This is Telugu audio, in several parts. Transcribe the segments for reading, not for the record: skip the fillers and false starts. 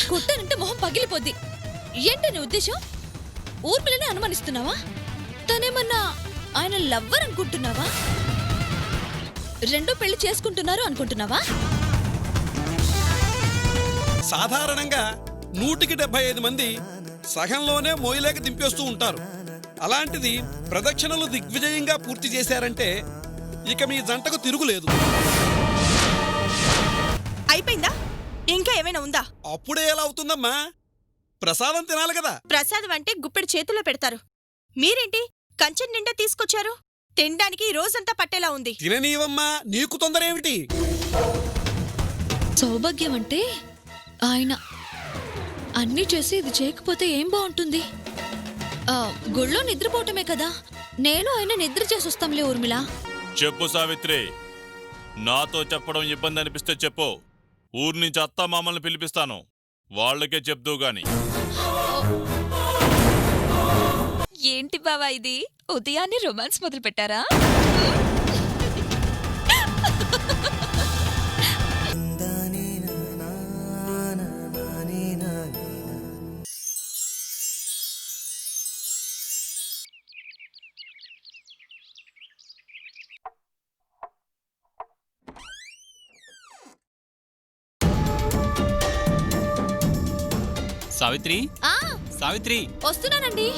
కొట్టానంటే మొహం పగిలిపోద్ది. ఏంటని ఉద్దేశం? ఊర్మిళనే అనుమానిస్తున్నావా? తనేమన్నా ఆయన లవ్వర్ అనుకుంటున్నావా? రెండో పెళ్లి చేసుకుంటున్నారు అనుకుంటున్నావా? సాధారణంగా 175 మంది సగంలోనే మోయలేక దింపేస్తూ ఉంటారు. అలాంటిది ప్రదక్షిణలు దిగ్విజయంగా పూర్తి చేశారంటే ఇక మీ జంటకు తిరుగులేదు. అయిపోయిందా? ఇంకా ఏమైనా ఉందా? అప్పుడే ఎలా అవుతుందమ్మా? ప్రసాదం తినాలి కదా. ప్రసాదం అంటే గుప్పెడు చేతుల్లో పెడతారు. మీరేంటి కంచెం నిండా తీసుకొచ్చారు? తినడానికి ఈ రోజంతా పట్టేలా ఉంది. తిననీవమ్మా, నీకు తొందర ఏమిటి? సౌభాగ్యం అంటే ఆయన అన్నీ చేసి ఇది చేయకపోతే ఏం బాగుంటుంది? గుళ్ళో నిద్రపోవటమే కదా. నేను ఆయన నిద్ర చేసి వస్తాంలే ఊర్మిళ. చెప్పు సావిత్రి, నాతో చెప్పడం ఇబ్బంది అనిపిస్తే చెప్పు. ఊరు నుంచి అత్తా మామల్ని పిలిపిస్తాను, వాళ్ళకే చెప్తూ గాని. ఏంటి బావా ఇది? ఉదయాన్నే రొమాన్స్ మొదలు పెట్టారా? సావిత్రి, ఆ సావిత్రి, వస్తున్నానండి.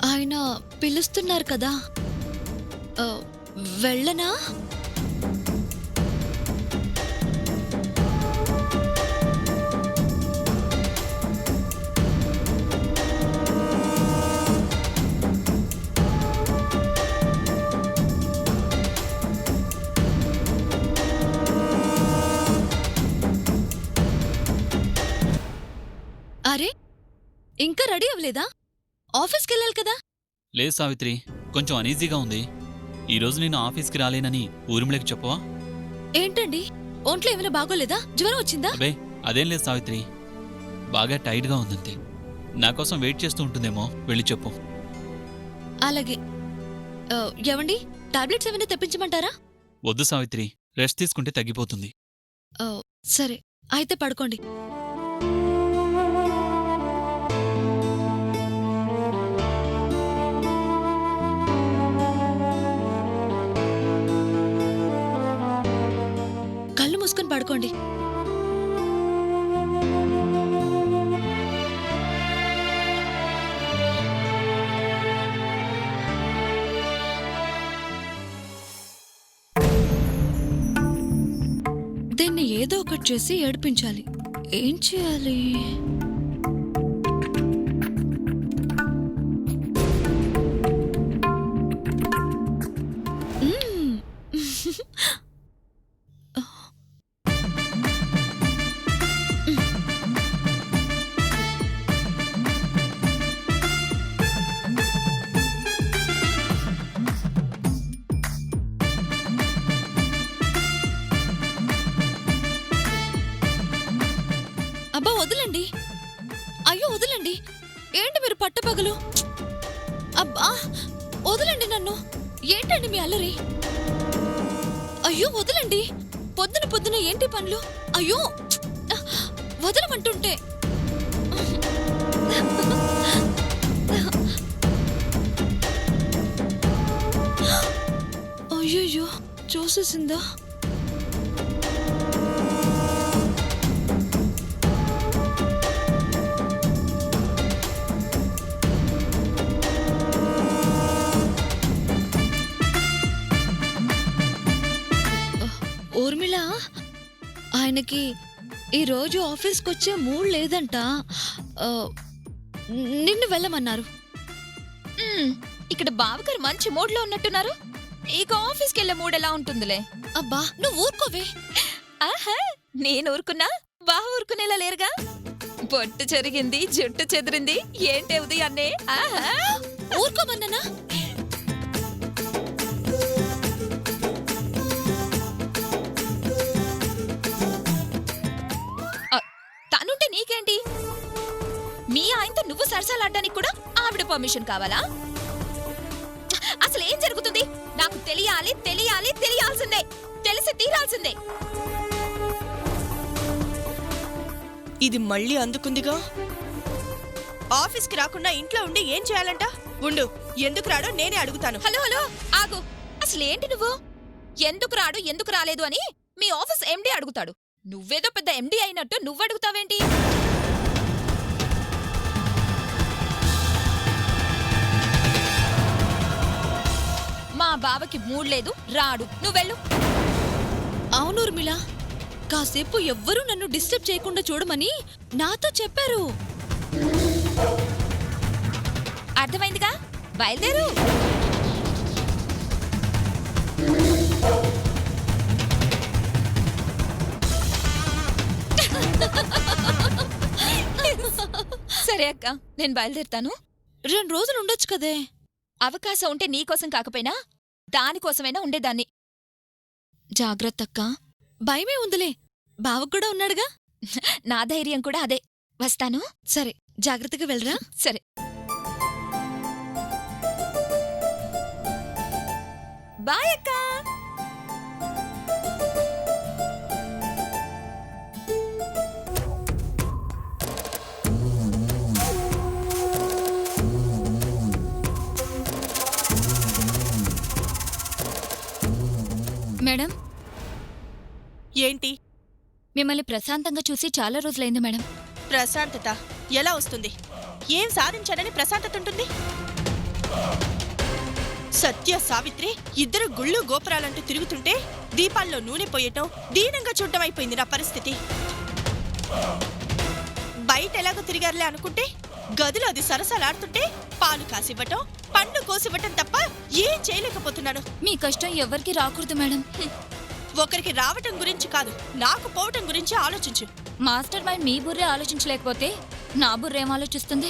ఆయన పిలుస్తున్నారు కదా, వెళ్ళనా? అరే, ఇంకా రెడీ అవ్వలేదా? ఆఫీస్కి వెళ్ళాలి కదా. లేదు సావిత్రి, కొంచెం అనీజీగా ఉంది. ఈరోజు నేను ఆఫీస్కి రాలేనని ఊర్మిళకి చెప్పవా? ఏంటండి, ఒంట్లో ఏమైనా బాగోలేదా? జ్వరం వచ్చిందా? అబే అదేం లేదు సావిత్రి, బాగా టైట్గా ఉందంతే. నా కోసం వెయిట్ చేస్తూ ఉంటుందేమో, వెళ్ళి చెప్పు. అలాగే. ఏవండి, టాబ్లెట్స్ ఏమైనా తెప్పించమంటారా? వద్దు సావిత్రి, రెస్ట్ తీసుకుంటే తగ్గిపోతుంది. సరే, అయితే పడుకోండి. కళ్ళు మూసుకొని పడుకోండి. దీన్ని ఏదో ఒకటి చేసి ఏడిపించాలి. ఏం చేయాలి? అబ్బా వదలండి. అయ్యో వదలండి. ఏంటి మీరు పట్టపగలు? అబ్బా వదలండి నన్ను. ఏంటండి మీ అల్లరి? అయ్యో వదలండి. పొద్దున పొద్దున ఏంటి పనులు? అయ్యో వదలమంటుంటే. అయ్యయ్యో చూసేసిందా? ఊర్మిళ, ఆయనకి ఈరోజు ఆఫీస్కి వచ్చే మూడ్ లేదంట. నిన్ను వెళ్ళమన్నారు. ఇక్కడ బావగారు మంచి మూడ్లో ఉన్నట్టున్నారు. ఇక ఆఫీస్కి వెళ్ళే మూడ్ ఎలా ఉంటుందిలే. అబ్బా నువ్వు ఊరుకోవే. ఆహా, నేను ఊరుకున్నా, బావ ఊరుకునేలా లేరుగా. బొట్టు చెరిగింది, జుట్టు చెదిరింది, ఏంటే ఉదయాన్నే. ఆహా, ఊరుకోమన్నానా? తనుంటే నీకేంటి? మీ ఆయనతో నువ్వు సరసాలాడ్డానికి కూడా ఆవిడ పర్మిషన్ కావాలా? అసలు ఏం జరుగుతుంది? నాకు తెలియాలి, తెలియాలి, తెలియాల్సిందే. తెలిసి తీరాల్సిందే. ఇది మళ్ళీ అందుకుందిగా. ఆఫీస్కి రాకుండా ఇంట్లో ఉండి ఏం చేయాలంట? ఉండు, ఎందుకు రాడో నేనే అడుగుతాను. హలో హలో ఆగు. అసలేంటి నువ్వు? ఎందుకు రాడు ఎందుకు రాలేదు అని మీ ఆఫీస్ ఎండీ అడుగుతాడు. నువ్వేదో పెద్ద ఎండీ అయినట్టు నువ్వడుగుతావేంటి? మా బావకి మూడ్ లేదు, రాడు. నువ్వెళ్ళు. అవును ఉర్మిళ, కాసేపు ఎవ్వరూ నన్ను డిస్టర్బ్ చేయకుండా చూడమని నాతో చెప్పారు. అర్థమైందిగా, బయలుదేరు. సరే అక్క, నేను బయలుదేరుతాను. 2 రోజులు ఉండొచ్చు కదే. అవకాశం ఉంటే నీకోసం కాకపోయినా దానికోసమైనా ఉండేదాన్ని. జాగ్రత్త అక్క. భయమే ఉందిలే, బావకు కూడా ఉన్నాడుగా. నా ధైర్యం కూడా అదే. వస్తాను. సరే, జాగ్రత్తగా వెళ్ళరా. సరే. బాయ్ అక్క. మేడం, ఏంటి మిమ్మల్ని ప్రశాంతంగా చూసి చాలా రోజులైంది మేడం. ప్రశాంతత ఎలా వస్తుంది? ఏం సాధించానని ప్రశాంతత ఉంటుంది? సత్య సావిత్రి ఇద్దరు గుళ్ళు గోపురాలంటూ తిరుగుతుంటే దీపాల్లో నూనె పోయటం, దీనంగా చూడటం అయిపోయింది నా పరిస్థితి. బయట ఎలాగో తిరిగారులే అనుకుంటే గదిలో అది సరసలాడుతుంటే పాలు కాసివ్వటం, పండ్లు కోసివ్వటం తప్ప ఏం చేయలేకపోతున్నాను. మీ కష్టం ఎవరికి రాకూడదు మేడం. ఒకరికి రావటం గురించి కాదు, నాకు పోవటం గురించి ఆలోచించు. మాస్టర్ మైండ్ మీ బుర్రే ఆలోచించలేకపోతే నా బుర్ర ఏం ఆలోచిస్తుంది?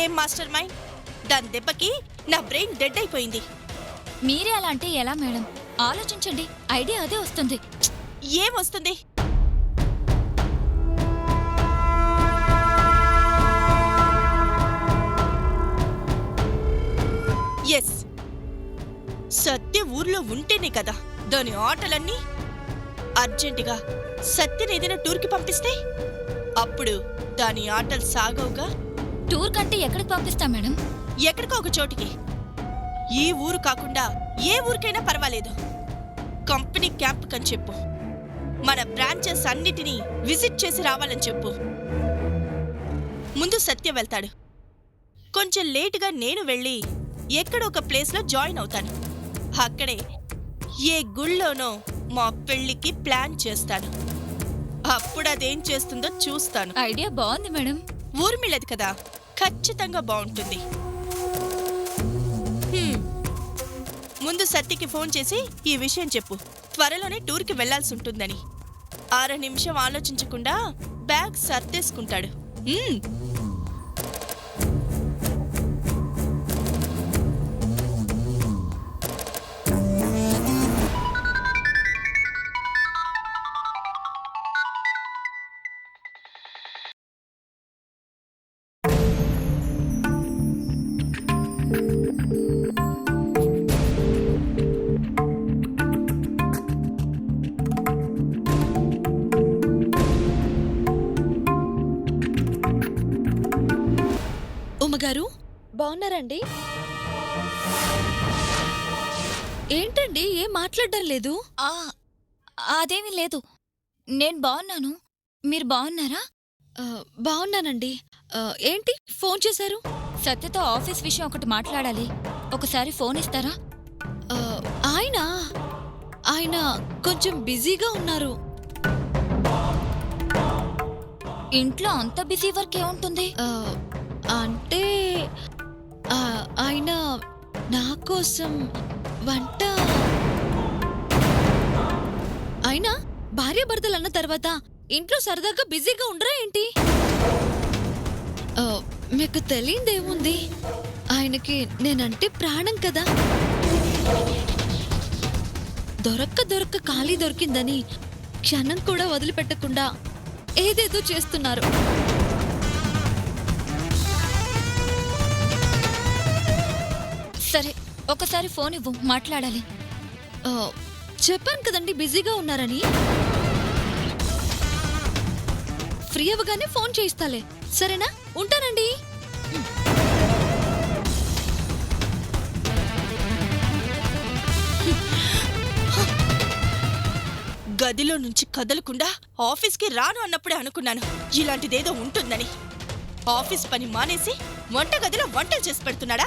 ఏం మాస్టర్ మైండ్? దాని దెబ్బకి నా బ్రెయిన్ డెడ్ అయిపోయింది. మీరే అలా అంటే ఎలా మేడం? ఆలోచించండి, ఐడియా అదే వస్తుంది. ఏం వస్తుంది? ఎస్, సత్య ఊర్లో ఉంటేనే కదా దాని ఆటలన్నీ. అర్జెంటుగా సత్యని ఏదైనా టూర్కి పంపిస్తే అప్పుడు దాని ఆటలు సాగవుగా. టూర్ కంటే ఎక్కడికి పంపిస్తా మేడం? ఎక్కడికో ఒక చోటికి. ఈ ఊరు కాకుండా ఏ ఊరికైనా పర్వాలేదు. కంపెనీ క్యాంప్ కని చెప్పు. మన బ్రాంచెస్ అన్నిటినీ విజిట్ చేసి రావాలని చెప్పు. ముందు సత్య వెళ్తాడు. కొంచెం లేటుగా నేను వెళ్ళి ఎక్కడో ఒక ప్లేస్లో జాయిన్ అవుతాను. అక్కడే ఏ గుళ్ళోనో మా పెళ్లికి ప్లాన్ చేస్తాను. అప్పుడు అదేం చేస్తుందో చూస్తాను. ఐడియా బాగుంది మేడం. ఊర్మిళది కదా, ఖచ్చితంగా బాగుంటుంది. ముందు సత్యకి ఫోన్ చేసి ఈ విషయం చెప్పు. త్వరలోనే టూర్కి వెళ్లాల్సి ఉంటుందని. 6 నిమిషం ఆలోచించకుండా బ్యాగ్ సర్దేసుకుంటాడు. ఉమ్మగారు, బాగున్నారండి? ఏంటండి ఏం మాట్లాడడం లేదు? అదేమీ లేదు. నేను బాగున్నాను. మీరు బాగున్నారా? బాగున్నానండి. ఏంటి ఫోన్ చేశారు? సత్యతో ఆఫీస్ విషయం ఒకటి మాట్లాడాలి. ఒకసారి ఫోన్ ఇస్తారా? ఆయన కొంచెం బిజీగా ఉన్నారు. ఇంట్లో అంత బిజీ వర్క్ ఏముంటుంది? అంటే ఆయన నా కోసం వంట. అయినా భార్యాభర్తలు అన్న తర్వాత ఇంట్లో సరదాగా బిజీగా ఉండరా ఏంటి? మీకు తెలియదేముంది, ఆయనకి నేనంటే ప్రాణం కదా. దొరక్క ఖాళీ దొరికిందని క్షణం కూడా వదిలిపెట్టకుండా ఏదేదో చేస్తున్నారు. సరే, ఒకసారి ఫోన్ ఇవ్వు, మాట్లాడాలి. చెప్పాను కదండి బిజీగా ఉన్నారని. ఫ్రీ అవ్వగానే ఫోన్ చేయిస్తాలే, సరేనా? ఉంటానండి. గదిలో నుంచి కదలకుండా ఆఫీస్కి రాను అన్నప్పుడే అనుకున్నాను ఇలాంటిదేదో ఉంటుందని. ఆఫీస్ పని మానేసి వంటగదిలో వంటలు చేసి పెడుతున్నాడా?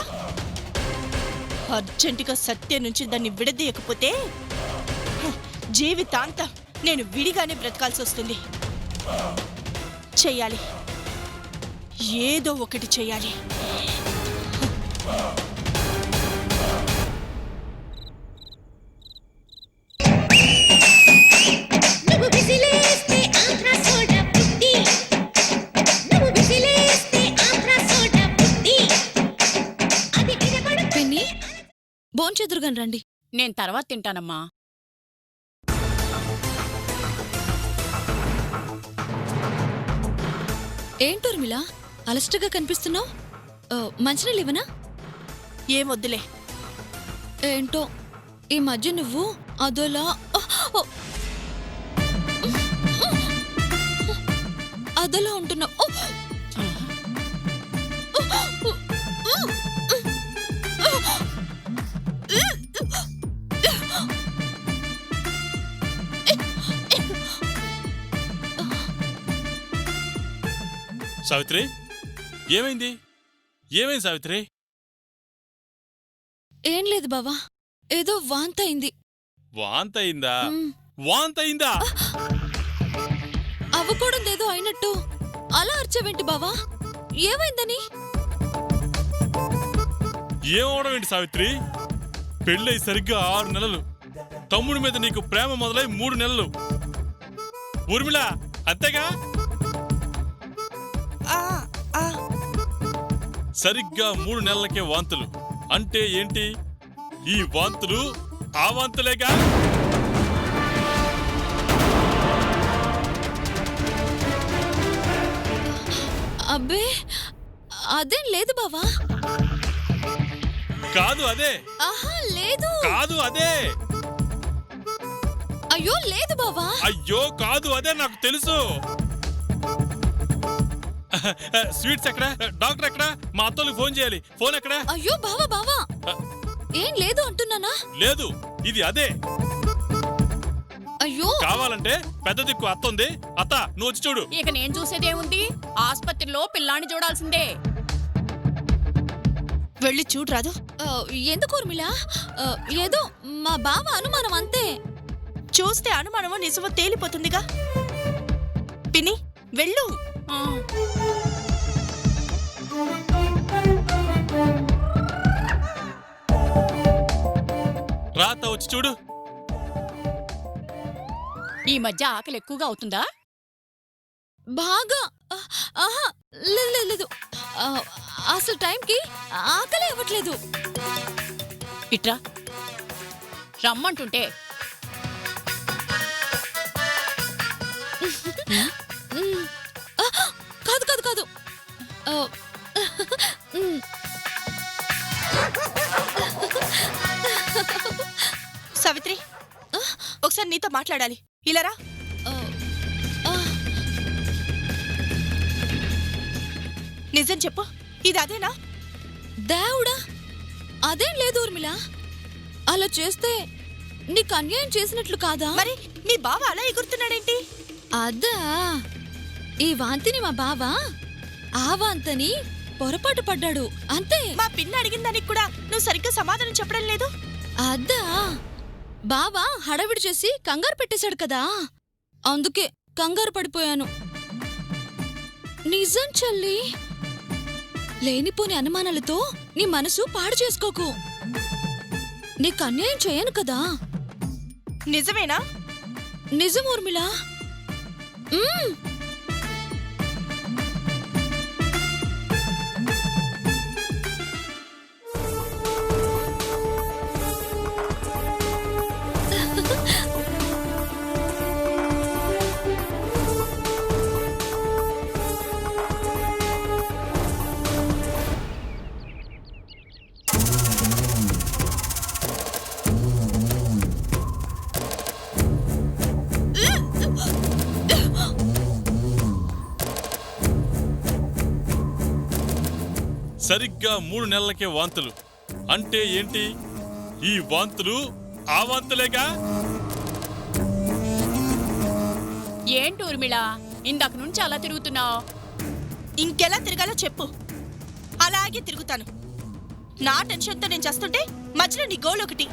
అర్జెంటుగా సత్య నుంచి దాన్ని విడదీయకపోతే జీవితాంతం నేను విడిగానే బ్రతకాల్సి వస్తుంది. చెయ్యాలి, ఏదో ఒకటి చెయ్యాలి. నువ్వు విసిలేస్తే ఆంధ్రా సోడా పుట్టి, నువ్వు విసిలేస్తే ఆంధ్రా సోడా పుట్టి, అది వినపడు. పిన్ని, భోంచెదురుగాని రండి. నేను తర్వాత తింటానమ్మా. ఏంటూర్మిళ, అలస్టగా కనిపిస్తున్నావు? మంచినీళ్ళు ఇవ్వనా? ఏమొద్దులే. ఏంటో ఈ మధ్య నువ్వు అదోలా అదోలా ఉంటున్నావు. సావిత్రి, ఏమైంది? ఏమైంది సావిత్రి? ఏం లేదు బావా, ఏదో వాంతయింది. వాంతయిందా? వాంతయిందా? అవ్వకూడదేదో అయినట్టు అలా అర్చవేంటి బావా? ఏమైందని? ఏమవడం ఏంటి సావిత్రి? పెళ్ళై సరిగ్గా 6 నెలలు, తమ్ముడి మీద నీకు ప్రేమ మొదలై 3 నెలలు. ఊర్మిళ, అంతేగా? సరిగ్గా 3 నెలలకే వాంతులు అంటే ఏంటి? ఈ వాంతులు ఆ వాంతులేగా? అబ్బే, అదేం లేదు బావా. కాదు అదే. ఆహా, లేదు. కాదు అదే. అయ్యో లేదు బావా. అయ్యో కాదు అదే, నాకు తెలుసు. స్వీట్స్ ఎక్కడ? డాక్టర్ ఎక్కడ? మా అత్తోళ్ళకి ఫోన్ చేయాలి. ఫోన్ ఎక్కడ? అయ్యో బావా బావా, ఏం లేదు అంటున్నానా? లేదు, ఇది అదే. అయ్యో, కావాలంటే పెద్ద దిక్కు అత్త ఉంది. అత్త, నువ్వు వచ్చి చూడు. ఇక నేను చూసేదేముంది? ఆస్పత్రిలో పిల్లాన్ని చూడాల్సిందే. వెళ్ళి చూడరాదు? ఎందుకు ఊర్మిళ? ఏదో మా బావ అనుమానం అంతే. చూస్తే అనుమానమో నిజమో తేలిపోతుందిగా. పిన్ని, వెళ్ళు. ఆ, రాత వచ్చి చూడు. ఈ మధ్య ఆకలి ఎక్కువగా అవుతుందా? బాగా. ఆహా, లేదు లేదు లేదు. అసలు టైంకి ఆకలి ఇవ్వట్లేదు. ఇట్రా, రమ్మంటుంటే. కాదు కాదు కాదు. సావిత్రి, ఒకసారి నీతో మాట్లాడాలి. ఇలారా. నిజం చెప్పు, ఇది అదేనా? దేవుడా, అదేం లేదు ఊర్మిళ. అలా చేస్తే నీకు అన్యాయం చేసినట్లు కాదా? మరి మీ బావ అలా ఎగురుతున్నాడేంటి? అదా, ఈ వాంతిని మా బావ ఆ వాంతని పొరపాటు పడ్డాడు అంతే. మా పిన్ని అడిగిన దానికి కూడా నువ్వు సరిగ్గా సమాధానం చెప్పడం లేదు. అద్దా, బావా హడావిడి చేసి కంగారు పెట్టేశాడు కదా, అందుకే కంగారు పడిపోయాను. నిజం చెల్లి, లేనిపోని అనుమానాలతో నీ మనసు పాడు చేసుకోకు. నీకు అన్యాయం చేయను కదా. నిజమేనా? నిజం ఊర్మిళ. సరిగ్గా 3 నెలలకే వాంతులు అంటే ఏంటి? ఈ వాంతులు ఆ వాంతులేగా? ఏంటి ఊర్మిళ, ఇందాక నుంచి అలా తిరుగుతున్నావు? ఇంకెలా తిరగాలో చెప్పు. అలాగే తిరుగుతాను. నా టెన్షన్తో నేను చేస్తుంటే మధ్యలో నీ గోల్ ఒకటి.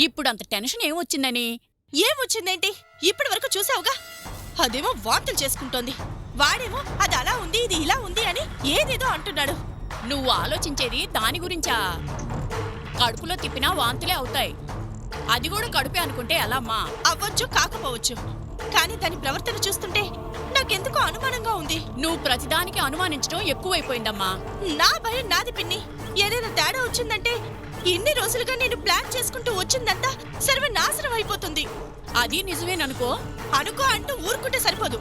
ఇప్పుడు అంత టెన్షన్ ఏమొచ్చిందని? ఏమొచ్చిందేంటి? ఇప్పటి వరకు చూసావుగా. అదేమో వాంతులు చేసుకుంటోంది, వాడేమో అది అలా ఉంది ఇది ఇలా ఉంది అని ఏదేదో అంటున్నాడు. నువ్వు ఆలోచించేది దాని గురించా? కడుపులో తిప్పినా వాంతులే అవుతాయి. అది కూడా కడుపే అనుకుంటే ఎలా అమ్మా? అవ్వచ్చు కాకపోవచ్చు, కానీ దాని ప్రవర్తన చూస్తుంటే నాకెందుకో అనుమానంగా ఉంది. నువ్వు ప్రతిదానికి అనుమానించడం ఎక్కువైపోయిందమ్మా. నా భయం నాది పిన్ని. ఏదైనా తేడా వచ్చిందంటే ఇన్ని రోజులుగా నేను ప్లాన్ చేసుకుంటూ వచ్చిందంతా సర్వనాశనం అయిపోతుంది. అది నిజమేననుకో. అనుకో అంటూ ఊరుకుంటే సరిపోదు.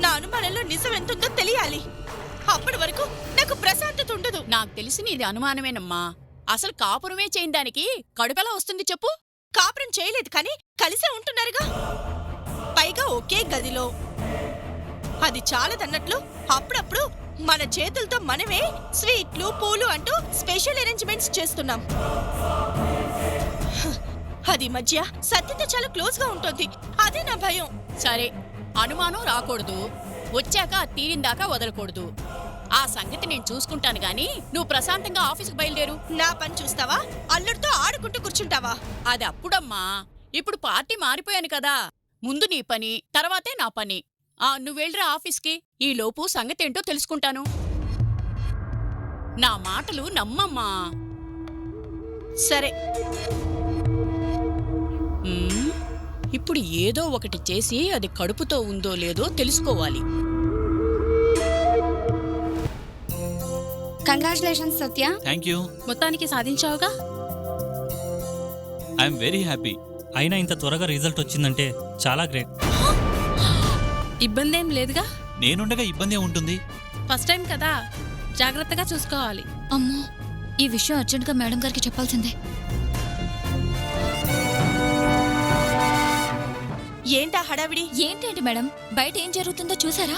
నా అనుమానంలో నిజం ఎంతుందో తెలియాలి. అప్పటి వరకు నాకు ప్రశాంతత ఉండదు. నాకు తెలిసి నీది అనుమానమేనమ్మా. అసలు కాపురమే చేయని దానికి కడుపెలా వస్తుంది చెప్పు? కాపురం చేయలేదు కానీ కలిసే ఉంటున్నారుగా, పైగా ఒకే గదిలో. అది చాలదన్నట్లు అప్పుడప్పుడు మన చేతులతో మనమే స్వీట్లు పూలు అంటూ స్పెషల్ అరేంజ్మెంట్స్ చేస్తున్నాం. అది మధ్య సత్యతో చాలా క్లోజ్ గా ఉంటుంది. అదే నా భయం. సరే, అనుమానం రాకూడదు, వచ్చాక తీరిందాకా వదలకూడదు. ఆ సంగతి నేను చూసుకుంటాను గాని నువ్వు ప్రశాంతంగా ఆఫీసుకు బయలుదేరు. నా పని చూస్తావా, అల్లుడితో ఆడుకుంటూ కూర్చుంటావా? అది అప్పుడమ్మా. ఇప్పుడు పార్టీ మారిపోయాను కదా. ముందు నీ పని, తర్వాతే నా పని. నువ్వెళ్ళరా ఆఫీస్కి. ఈలోపు సంగతేంటో తెలుసుకుంటాను. నా మాటలు నమ్మమ్మా. సరే. ఇప్పుడు ఏదో ఒకటి చేసి అది కడుపుతో ఉందో లేదో తెలుసుకోవాలి. Congratulations Satya. Thank you. మొత్తానికి సాధించావుగా. I'm very happy. అయినా ఇంత త్వరగా రిజల్ట్ వచ్చిందంటే చాలా గ్రేట్. ఇబ్బంది ఏం లేదుగా? నేనుండగా ఇబ్బంది ఉంటుంది. ఫస్ట్ టైం కదా, జాగ్రత్తగా చూసుకోవాలి. అమ్మో, ఈ విషయం అర్జెంట్గా మేడం గారికి చెప్పాల్సిందే. ఏంటా హడావిడి? ఏంటండి మేడం, బయట ఏం జరుగుతుందో చూసారా?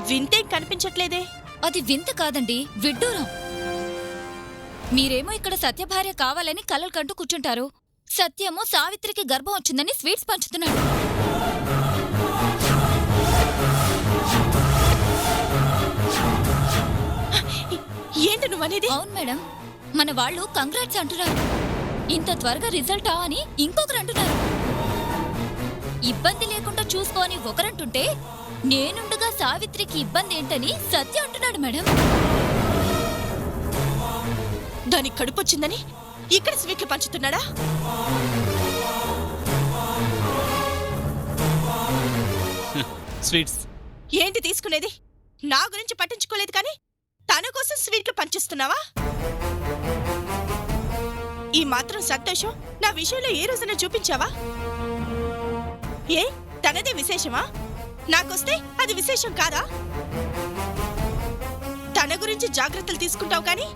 వింతేం కనిపించట్లేదే. అది వింత కాదండి, విడ్డూరం. మీరేమో ఇక్కడ సత్యభార్య కావాలని కలలు కంటూ కూర్చుంటారు. సత్యమో సావిత్రికి గర్భం వచ్చిందని స్వీట్స్ పంచుతున్నాడు. ఏంటి నువ్వనేది? అవును మేడం, మన వాళ్ళు కంగ్రాట్స్ అంటున్నారు. ఇంత త్వరగా రిజల్టా అని ఇంకొకరు అంటున్నారు. ఇబ్బంది లేకుండా చూసుకోని ఒకరంటుంటే నేనుండగా సావిత్రికి ఇబ్బంది ఏంటని సత్య అంటున్నాడు మేడం. దానికి కడుపొచ్చిందని ఇక్కడ స్వీట్లు పంచుతున్నాడా? స్వీట్స్ ఏంటి తీసుకునేది? నా గురించి పట్టించుకోలేదు కానీ తన కోసం స్వీట్లు పంచిస్తున్నావా? ఈ మాత్రం సంతోషం నా విషయంలో ఏ రోజున చూపించావా? ఏ తనదే విశేషమా? నాకొస్తే అది విశేషం కాదా? తన గురించి జాగ్రత్తలు తీసుకుంటావు కానీ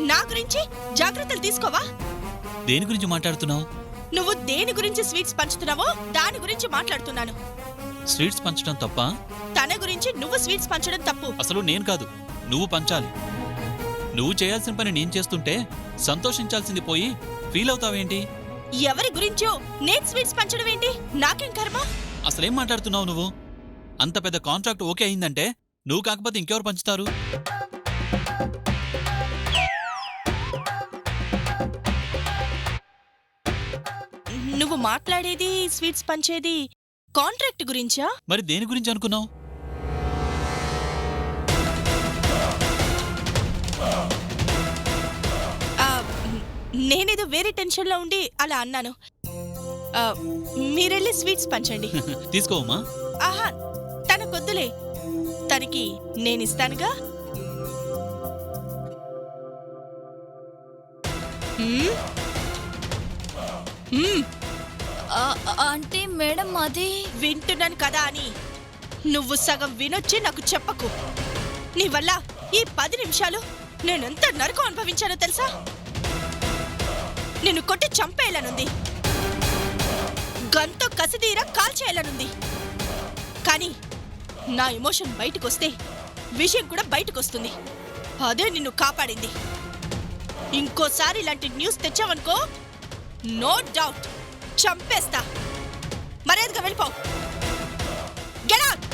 నా గురించి జాగ్రత్తలు తీసుకోవా? దేని గురించి మాట్లాడుతున్నావు? నువ్వు దేని గురించి స్వీట్స్ పంచుతున్నావో దాని గురించి మాట్లాడుతున్నాను. స్వీట్స్ పంచడం తప్ప? తన గురించి నువ్వు స్వీట్స్ పంచడం తప్పు. అసలు నేను కాదు, నువ్వు పంచాలి. నువ్వు చేయాల్సిన పని నేను చేస్తుంటే సంతోషించాల్సింది పోయి ఫీల్ అవుతావేంటి? ఎవరి గురించో నేను స్వీట్స్ పంచడం ఏంటి? నాకేం కర్మ? అసలేం మాట్లాడుతున్నావు నువ్వు? అంత పెద్ద కాంట్రాక్ట్ ఓకే అయిందంటే నువ్వు కాకపోతే ఇంకెవరు పంచుతారు? నువ్వు మాట్లాడేది స్వీట్స్ పంచేది కాంట్రాక్ట్ గురించా? మరి దేని గురించి అనుకున్నావు? నేనేదో వేరే టెన్షన్లో ఉండి అలా అన్నాను. మీరెళ్ళి స్వీట్స్ పంచండి. తీసుకోవమ్మా. ఆహా, తనకొద్దులే, తనకి నేనిస్తానుగా. అంటే మేడం అది వింటున్నాను కదా అని నువ్వు సగం వినొచ్చి నాకు చెప్పకు. నీ వల్ల ఈ 10 నిమిషాలు నేనెంత నరకం అనుభవించానో తెలుసా? నిన్ను కొట్టి చంపేయాలనుంది, గంతో కసిదీరా కాల్చేయాలనుంది. కానీ నా ఎమోషన్ బయటకొస్తే విషయం కూడా బయటకొస్తుంది. అదే నిన్ను కాపాడింది. ఇంకోసారి ఇలాంటి న్యూస్ తెచ్చావనుకో, నో డౌట్ చంపేస్తా. మర్యాదగా వెళ్ళిపో. Get out.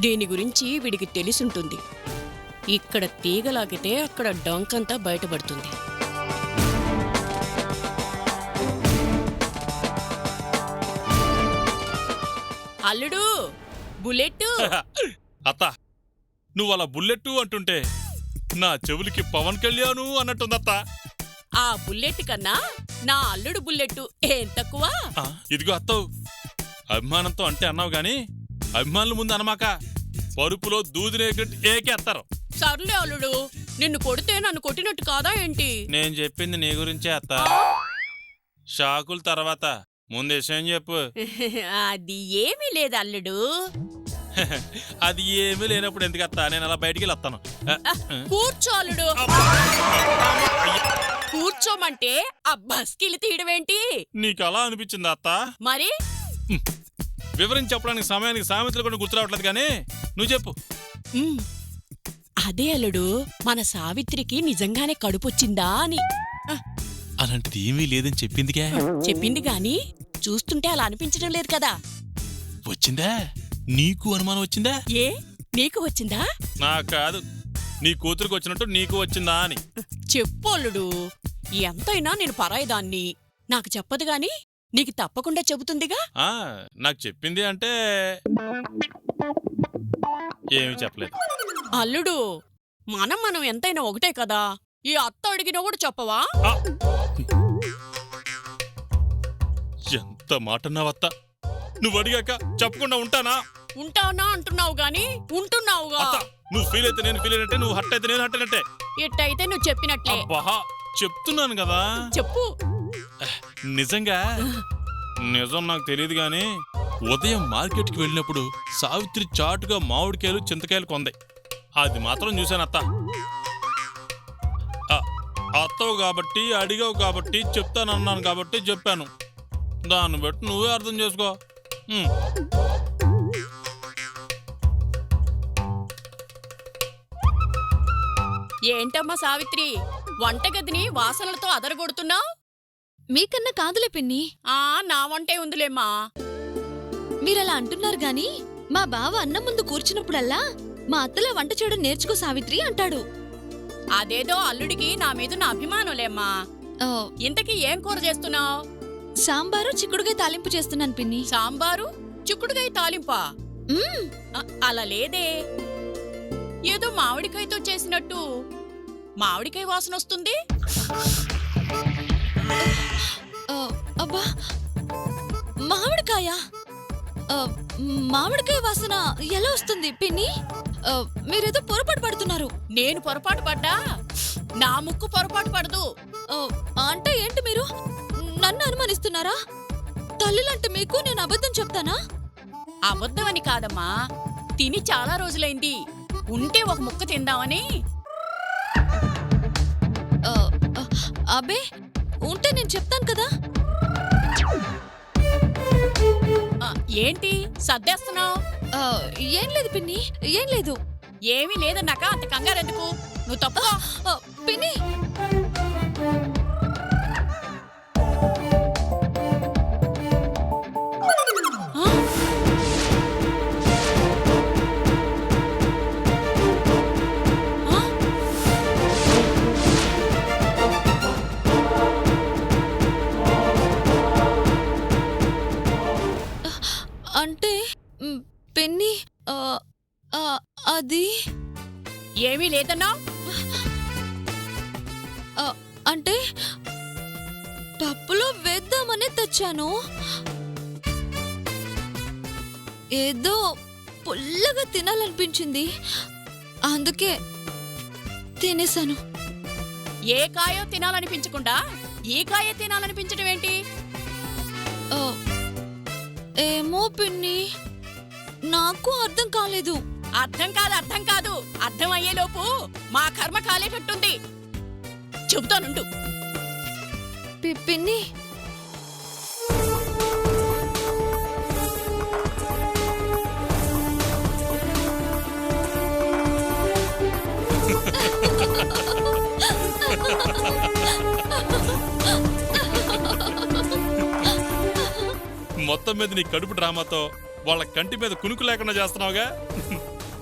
దీని గురించి వీడికి తెలిసుంటుంది. ఇక్కడ తీగలాగితే అక్కడ డొంకంతా బయటపడుతుంది. అల్లుడు బుల్లెట్. అత్త నువ్వు అలా బుల్లెట్ అంటుంటే నా చెవులకి పవన్ కళ్యాణ్ అన్నట్టుందత్త. ఆ బుల్లెట్ కన్నా నా అల్లుడు బుల్లెట్ ఏం తక్కువ? ఇదిగో అత్తవు, అభిమానంతో అంటే అన్నావు గాని అభిమానుల ముందు అనమాక. పరుపులో దూదినే ఏకేస్తారు. సర్లే అల్లుడు, నిన్ను కొడితే నన్ను కొట్టినట్టు కాదా ఏంటి? నేను చెప్పింది నీ గురించే అత్త. షాకుల తర్వాత ముందు విషయం చెప్పు. అది ఏమీ లేదు అల్లుడు. అది ఏమీ లేనప్పుడు ఎందుకు అత్త? నేను అలా బయటికి వెళ్ళొస్తాను. కూర్చో అల్లుడు. కూర్చోమంటే ఆ బస్కిలి తీయడమేంటి? నీకు అలా అనిపించిందా అత్త? మరి వివరించి చెప్పడానికి సమయానికి సామెతలు కూడా గుర్తురావట్లేదు కానీ నువ్వు చెప్పు. అదే అల్లుడు, మన సావిత్రికి నిజంగానే కడుపొచ్చిందా అని. అలాంటిది ఏమీ లేదని చెప్పిందిగా. చెప్పింది గాని చూస్తుంటే అలా అనిపించడం లేదు కదా. వచ్చిందా? నీకు అనుమానం వచ్చిందా? ఏ నీకు వచ్చిందా? నాకు కాదు, నీ కూతురికి వచ్చినట్టు నీకు వచ్చిందా అని. చెప్పు అల్లుడు, ఎంతైనా నేను పరాయిదాన్ని. నాకు చెప్పదు గాని నీకు తప్పకుండా చెబుతుందిగా. నాకు చెప్పింది అంటే ఏమీ చెప్పలేదు. అల్లుడు, మనం ఎంతైనా ఒకటే కదా. ఈ అత్త అడిగినా కూడా చెప్పవా? ఎంత మాట అన్నావత్త. నువ్వు అడిగాక చెప్పకుండా ఉంటానా? ఉంటానా అంటున్నావు గాని ఉంటున్నావుగా. అత్త, నువ్వు ఫీల్ అయితే నేను ఫీల్ అయినట్టే, నువ్వు హట్ అయితే నేను హట్ అయినట్టే. ఎట్టయితే నువ్వు చెప్పినట్లే. అబ్బా, చెప్తున్నాను కదా. చెప్పు. నిజంగా నిజం నాకు తెలియదు గాని ఉదయం మార్కెట్కి వెళ్ళినప్పుడు సావిత్రి చాటుగా మామిడికాయలు చింతకాయలు కొంది. అది మాత్రం చూశాను అత్త. అత్తవు కాబట్టి అడిగావు కాబట్టి చెప్తానన్నాను కాబట్టి చెప్పాను. దాన్ని బట్టి నువ్వే అర్థం చేసుకో. ఏంటమ్మా సావిత్రి, వంటగదిని వాసనలతో అదరగొడుతున్నావు? మీకన్నా కాదులే పిన్ని. నా వంటే ఉందిలేమ్మా. మీరలా అంటున్నారు గాని మా బావ అన్నం ముందు కూర్చున్నప్పుడల్లా మా అత్తలా వంట చేయడం నేర్చుకో సావిత్రి అంటాడు. అదేదో అల్లుడికి నా మీద నా అభిమానంలేమ్మా. ఇంతకీ ఏం కూర చేస్తున్నావు? సాంబారు చిక్కుడుగా తాలింపు చేస్తున్నాను పిన్ని. సాంబారు చిక్కుడుగాయ తాలింపా? అలా లేదే, ఏదో మామిడికాయతో చేసినట్టు మామిడికాయ వాసన వస్తుంది. అబ్బా, మామిడికాయ మామిడికాయ వాసన ఎలా వస్తుంది పిన్ని? మీరేదో పొరపాటు పడుతున్నారు. నేను పొరపాటు పడ్డా? నా ముక్కు పొరపాటు పడదు. అంటే ఏంటి మీరు నన్ను అనుమానిస్తున్నారా? తల్లులంటే మీకు నేను అబద్ధం చెప్తానా? అబద్ధమని కాదమ్మా, తిని చాలా రోజులైంది. ఉంటే ఒక ముక్క తిందామని. అబ్బే, ఉంటే నేను చెప్తాను కదా. ఏంటి సర్దేస్తున్నావు? ఏం లేదు పిన్ని, ఏం లేదు. ఏమీ లేదన్నాక అంత కంగారెందుకు? నువ్వు తప్పు పిన్ని. అంటే పిన్ని అది ఏమీ లేదన్నా. అంటే పప్పులో వేద్దామనే తెచ్చాను. ఏదో పుల్లగా తినాలనిపించింది, అందుకే తినేశాను. ఏ కాయో తినాలనిపించకుండా ఈ కాయ తినాలనిపించడం ఏంటి? ఏమో పిన్ని, నాకు అర్థం కాలేదు. అర్థం కాదు అర్థం అయ్యేలోపు మా కర్మ కాలేటట్టుంది. చెబుతానుండు. పిన్ని మొత్తం మీద నీ కడుపు డ్రామాతో వాళ్ళ కంటి మీద కునుకు లేకుండా చేస్తున్నావుగా.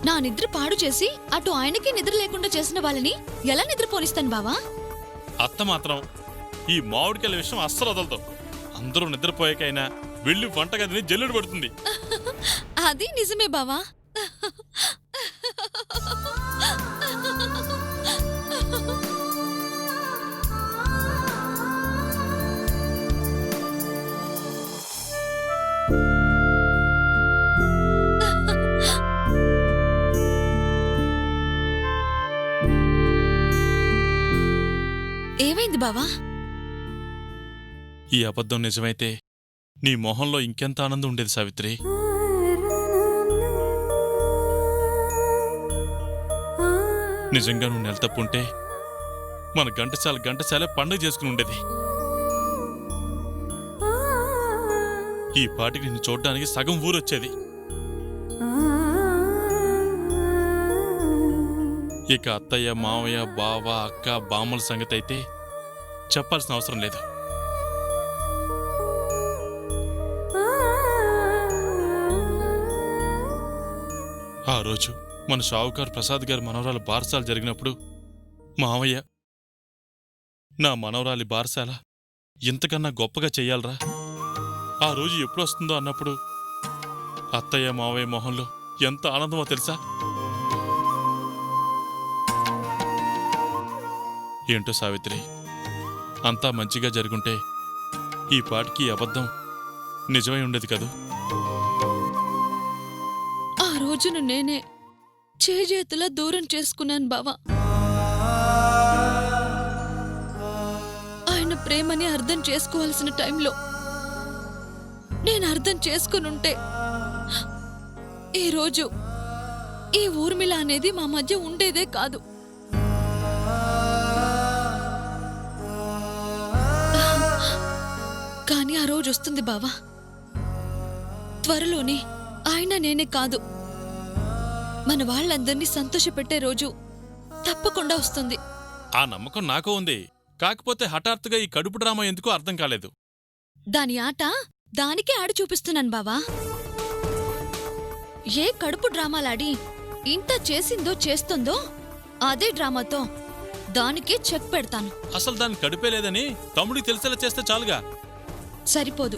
నా నిద్ర పాడు చేసి అటు ఆయనకి నిద్ర లేకుండా చేసిన వాళ్ళని ఎలా నిద్రపోనిస్తాను బావా? అత్త మాత్రం ఈ మామిడికాయల విషయం అస్సలు వదలదు. అందరూ నిద్రపోయాకైనా వెళ్ళి వంటగదిని జల్లుడు పడుతుంది. అది నిజమే బావా. ఏమైంది బావా? ఈ అబద్ధం నిజమైతే నీ మొహంలో ఇంకెంత ఆనందం ఉండేది సావిత్రి. నిజంగా నువ్వు నెల తప్పుంటే మన ఘంటసాల పండుగ చేసుకుని ఉండేది. ఈ పాటికి నిన్ను చూడ్డానికి సగం ఊరొచ్చేది. ఇక అత్తయ్య, మావయ్య, బావ, అక్క, బామ్మల సంగతి అయితే చెప్పాల్సిన అవసరం లేదు. ఆ రోజు మన షావుకారు ప్రసాద్ గారి మనవరాలు బారసాల జరిగినప్పుడు మావయ్య, నా మనవరాలి బారసాల ఇంతకన్నా గొప్పగా చెయ్యాలరా, ఆ రోజు ఎప్పుడొస్తుందో అన్నప్పుడు అత్తయ్య, మావయ్య మొహంలో ఎంత ఆనందమో తెలుసా? ఏంటో సావిత్రి, అంతా మంచిగా జరుగుంటే ఈ పాటికి అబద్ధం నిజమై ఉండేది కదూ. ఆ రోజును నేనే చేజేతులా దూరం చేసుకున్నాను బావా. ఆయన ప్రేమని అర్థం చేసుకోవాల్సిన టైంలో నేను అర్థం చేసుకునుంటే ఈ రోజు ఈ ఊర్మిళ అనేది మా మధ్య ఉండేదే కాదు. కానీ ఆ రోజు వస్తుంది బావా. త్వరలోనే ఆయన నేనే కాదు, మన వాళ్ళందరినీ సంతోషపెట్టే రోజు తప్పకుండా వస్తుంది. ఆ నమ్మకం నాకు ఉంది. కాకపోతే హఠాత్తుగా ఈ కడుపు డ్రామా ఎందుకో అర్థం కాలేదు. దాని ఆట దానికే ఆడి చూపిస్తున్నాను బావా. ఏ కడుపు డ్రామాలాడి ఇంత చేసిందో చేస్తుందో అదే డ్రామాతో దానికే చెక్ పెడతాను. అసలు దాని కడుపే లేదని తమ్ముడికి తెలిసేలా చేస్తే చాలుగా. సరిపోదు.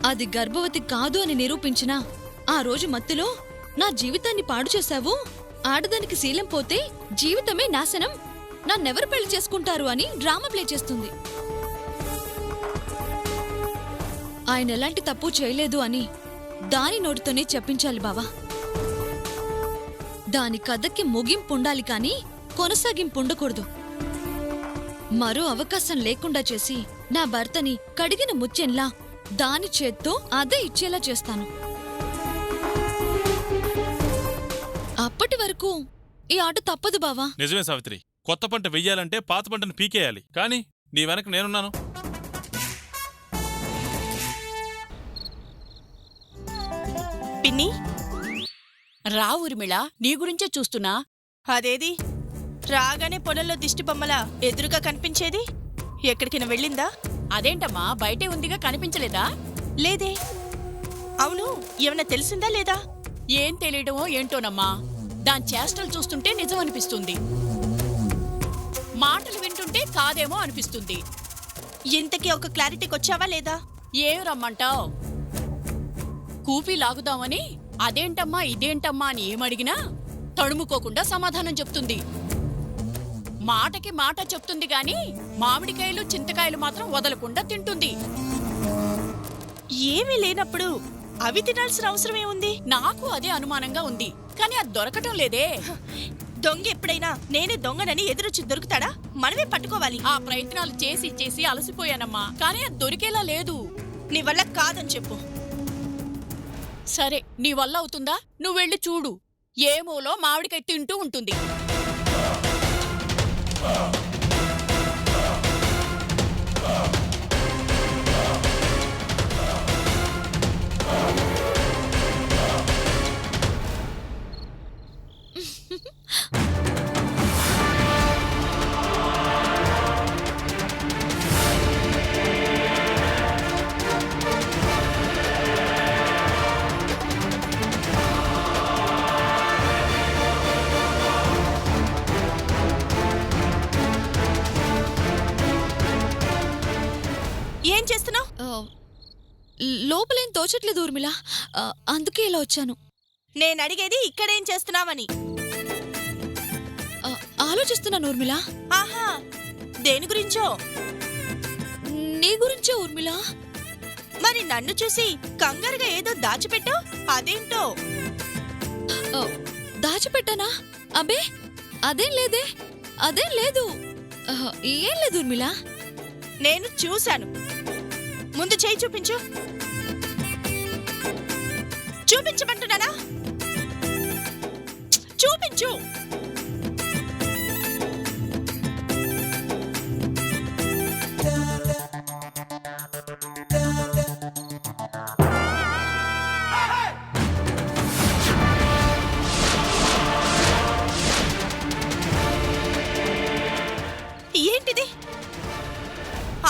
అది గర్భవతి కాదు అని నిరూపించినా ఆ రోజు మత్తులో నా జీవితాన్ని పాడు చేశావు, ఆడదానికి శీలం పోతే జీవితమే నాశనం, నన్నెవరు పెళ్లి చేసుకుంటారు అని డ్రామా ప్లే చేస్తుంది. ఆయన ఎలాంటి తప్పు చేయలేదు అని దాని నోటితోనే చెప్పించాలి బావా. దాని కథకి ముగింపుండాలి కాని కొనసాగింపుండకూడదు. మరో అవకాశం లేకుండా చేసి నా భర్తని కడిగిన ముత్యంలా దాని చేత్తో అదే ఇచ్చేలా చేస్తాను. అప్పటి వరకు ఈ ఆట తప్పదు బావా. నిజమే సావిత్రి, కొత్త పంట వెయ్యాలంటే పాత పంటను పీకేయాలి. కానీ నీ వెనక నేనున్నాను. పిన్ని, రా ఊర్మిళ, నీ గురించే చూస్తున్నా. అదేది రాగానే పొలంలో దిష్టి బొమ్మల ఎదురుగా కనిపించేది? ఎక్కడికైనా వెళ్ళిందా? అదేంటమ్మా, బయటే ఉందిగా, కనిపించలేదా? లేదే. అవును, ఏమన్నా తెలిసిందా లేదా? ఏం తెలియడమో ఏంటోనమ్మా, దాని చేష్టలు చూస్తుంటే నిజం అనిపిస్తుంది, మాటలు వింటుంటే కాదేమో అనిపిస్తుంది. ఇంతకీ ఒక క్లారిటీకి వచ్చావా లేదా? ఏం రమ్మంటావ్? కూపి లాగుదామని అదేంటమ్మా ఇదేంటమ్మా అని ఏమడిగినా తడుముకోకుండా సమాధానం చెప్తుంది. మాటకి మాట చెప్తుంది గాని మామిడికాయలు చింతకాయలు మాత్రం వదలకుండా తింటుంది. ఏమీ లేనప్పుడు అవి తినాల్సిన అవసరం ఏముంది? నాకు అదే అనుమానంగా ఉంది, కానీ అది దొరకటం లేదే. దొంగ ఎప్పుడైనా నేనే దొంగనని ఎదురొచ్చి దొరుకుతాడా? మనమే పట్టుకోవాలి. ఆ ప్రయత్నాలు చేసి చేసి అలసిపోయానమ్మా, కానీ అది దొరికేలా లేదు. నీ వల్ల కాదని చెప్పు. సరే, నీ వల్ల అవుతుందా? నువ్వెళ్ళి చూడు. ఏ మూలో మామిడికాయ తింటూ ఉంటుంది. ఏం చేస్తున్నావు? లోపలేం తోచట్లేదు ఊర్మిళ. అందుకే ఇలా వచ్చాను. నేను అడిగేది ఇక్కడేం చేస్తున్నావని. ఆలోచిస్తున్నాను ఊర్మిళ. ఆహా, దేని గురించో? నీ గురించే ఊర్మిళ. మరి నన్ను చూసి కంగారుగా ఏదో దాచిపెట్టావు, అదేంటో? దాచిపెట్టానా? అబే అదేం లేదే, అదేం లేదు. ఏం లేదు ఊర్మిళ. నేను చూశాను. ముందు చేయి చూపించు. చూపించమంటున్నానా? చూపించు. ఏంటిది?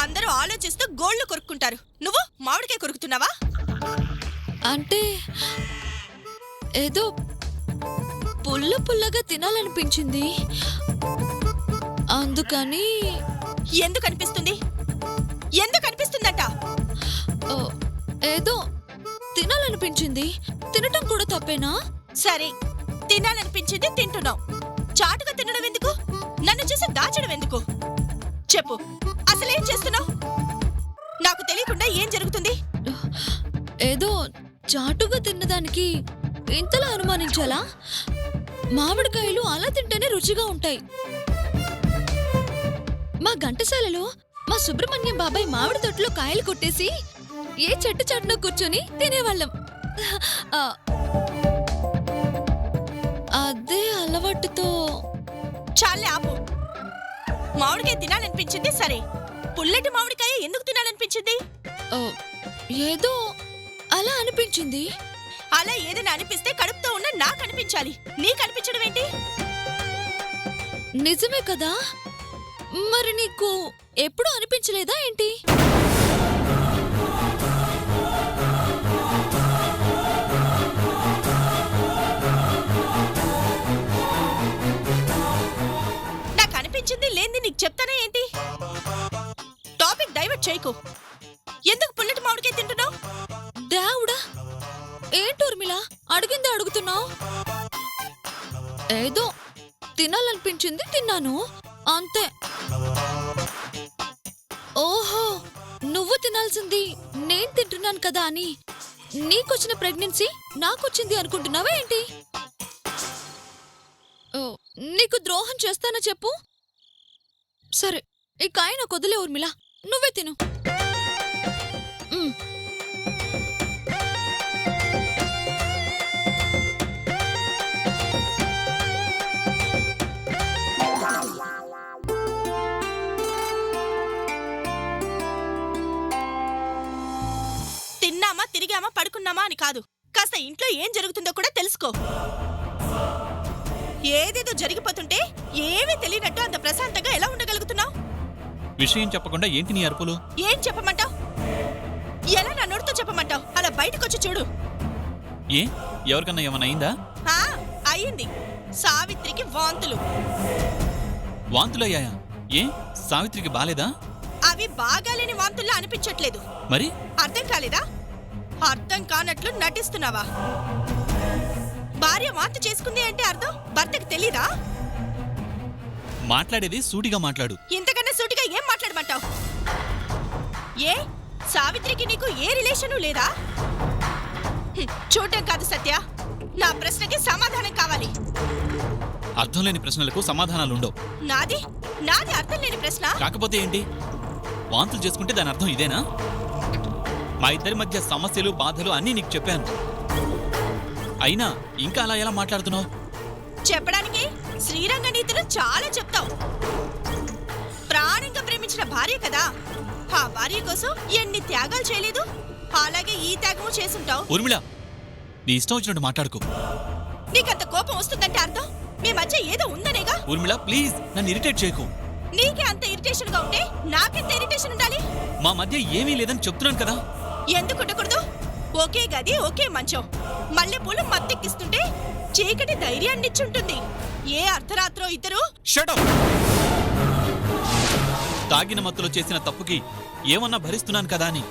అందరూ ఆలోచిస్తూ గోళ్లు కొరుక్కుంటారు, నువ్వు మామిడికాయ కొరుకుతున్నావా? అంటే ఏదో పుల్ల పుల్లగా తినాలనిపించింది, అందుకని. ఎందుకు అనిపిస్తుంది? ఎందుకు అనిపిస్తుందట? ఏదో తినాలనిపించింది. తినటం కూడా తప్పేనా? సరే, తినాలనిపించింది, తింటున్నావు. చాటుగా తినడం ఎందుకు? నన్ను చూసి దాచడం ఎందుకు? చెప్పు, అసలేం చేస్తున్నావు? నాకు తెలియకుండా ఏం జరుగుతుంది? ఏదో చాటుగా తిన్నదానికి ఇంతలా అనుమానించాలా? మామిడికాయలు అలా తింటేనే రుచిగా ఉంటాయి. మా ఘంటసాలలో మా సుబ్రహ్మణ్యం బాబాయ్ మామిడి తోటలో కాయలు కొట్టేసి ఏ చెట్టు చాటున కూర్చొని తినేవాళ్ళం. అదే అలవాటుతో. చాలే ఆపు. మామిడికాయ తినాలనిపించింది సరే, పుల్లటి మామిడికాయ ఎందుకు తినాలనిపించింది? ఏదో అలా అనిపించింది. అలా ఏదైనా అనిపిస్తే కడుపుతో ఉన్న నాకు అనిపించాలి, నీకు అనిపించడం ఏంటి? నిజమే కదా, మరి నీకు ఎప్పుడూ అనిపించలేదా ఏంటి? నాకు అనిపించింది లేనిది నీకు చెప్తానే ఏంటి? టాపిక్ డైవర్ట్ చేయకు. ఎందుకు పుల్లటి మామిడికాయ తింటున్నావు? దేవుడా, ఏంటి ఊర్మిళ అడిగిందే అడుగుతున్నావు? ఏదో తినాలనిపించింది, తిన్నాను, అంతే. ఓహో, నువ్వు తినాల్సింది నేను తింటున్నాను కదా అని నీకొచ్చిన ప్రెగ్నెన్సీ నాకొచ్చింది అనుకుంటున్నావా ఏంటి? నీకు ద్రోహం చేస్తానా చెప్పు? సరే, ఈ కాయ నాకు వదిలే ఊర్మిళ, నువ్వే తిను. తిన్నామా, తిరిగామా, పడుకున్నామా అని కాదు, కాస్త ఇంట్లో ఏం జరుగుతుందో కూడా తెలుసుకో. ఏదేదో జరిగిపోతుంటే ఏమీ తెలియనట్టు అంత ప్రశాంతంగా ఎలా ఉండగలుగుతున్నావు? విషయం చెప్పకుండా ఏంటి నీ అరుపులు? ఏం చెప్పమంటావు? ఎలా నా నోటితో చెప్పమంటావు? అలా బయటకొచ్చి చూడు. ఏ ఎవరికన్నా ఏమన్నా అయిందా? అయ్యింది. సావిత్రికి వాంతులు. వాంతులయ్యాయా? ఏ సావిత్రికి బాలేదా? అవి బాగాలేని వాంతుల్లా అనిపించట్లేదు. మరి అర్థం కాలేదా? అర్థం కానట్లు నటిస్తున్నావా? భార్య వాంతి చేసుకుంది అంటే అర్థం భర్తకి తెలీదా? మాట్లాడేది సూటిగా మాట్లాడు. ఇంతకన్నా సూటిగా ఏం మాట్లాడమంటావు? ఏ సావిత్రికి నీకు ఏ రిలేషను లేదా? చూడటం కాదు సత్య, నా ప్రశ్నకి సమాధానం కావాలి. అర్థం లేని ప్రశ్నలకు సమాధానాలుండవు. నాది నాది అర్థం లేని ప్రశ్న. కాకపోతే ఏంటి? వాంతులు చేసుకుంటే దాని అర్థం ఇదేనా? మా ఇద్దరి మధ్య సమస్యలు, బాధలు అన్నీ నీకు చెప్పాను. అయినా ఇంకా అలా ఎలా మాట్లాడుతున్నావు? చెప్పడానికి శ్రీరంగ నీతులు చాలా చెప్తావు. ప్రాణంగా ప్రేమించిన భార్య కదా, ఆ భార్య కోసం ఎన్ని త్యాగాలు చేయలేదు. అలాగే ఈ త్యాగము చేసుంటావు. ఊర్మిళ, నీ ఇష్టం వచ్చినట్టు మాట్లాడుకో. నీకంత కోపం వస్తుందంటే అర్థం మీ మధ్య ఏదో ఉందనేగా. ఊర్మిళ, ప్లీజ్ నన్ను ఇరిటేట్ చేయకు. నీకే అంత ఇరిటేషన్ గా ఉంటే నాకెంత ఇరిటేషన్ ఉండాలి? మా మధ్య ఏమీ లేదని చెప్తున్నాను కదా. ఎందుకు ఉండకూడదు? ఒకే గది, ఒకే మంచం, మల్లెపూలు మత్తెక్కిస్తుంటే చీకటి ధైర్యాన్నిచ్చుంటుంది. ఏ అర్ధరాత్రో ఇద్దరు షట్ అప్! తాగిన మత్తులో చేసిన తప్పుకి ఏమన్నా భరిస్తున్నాను కదా అని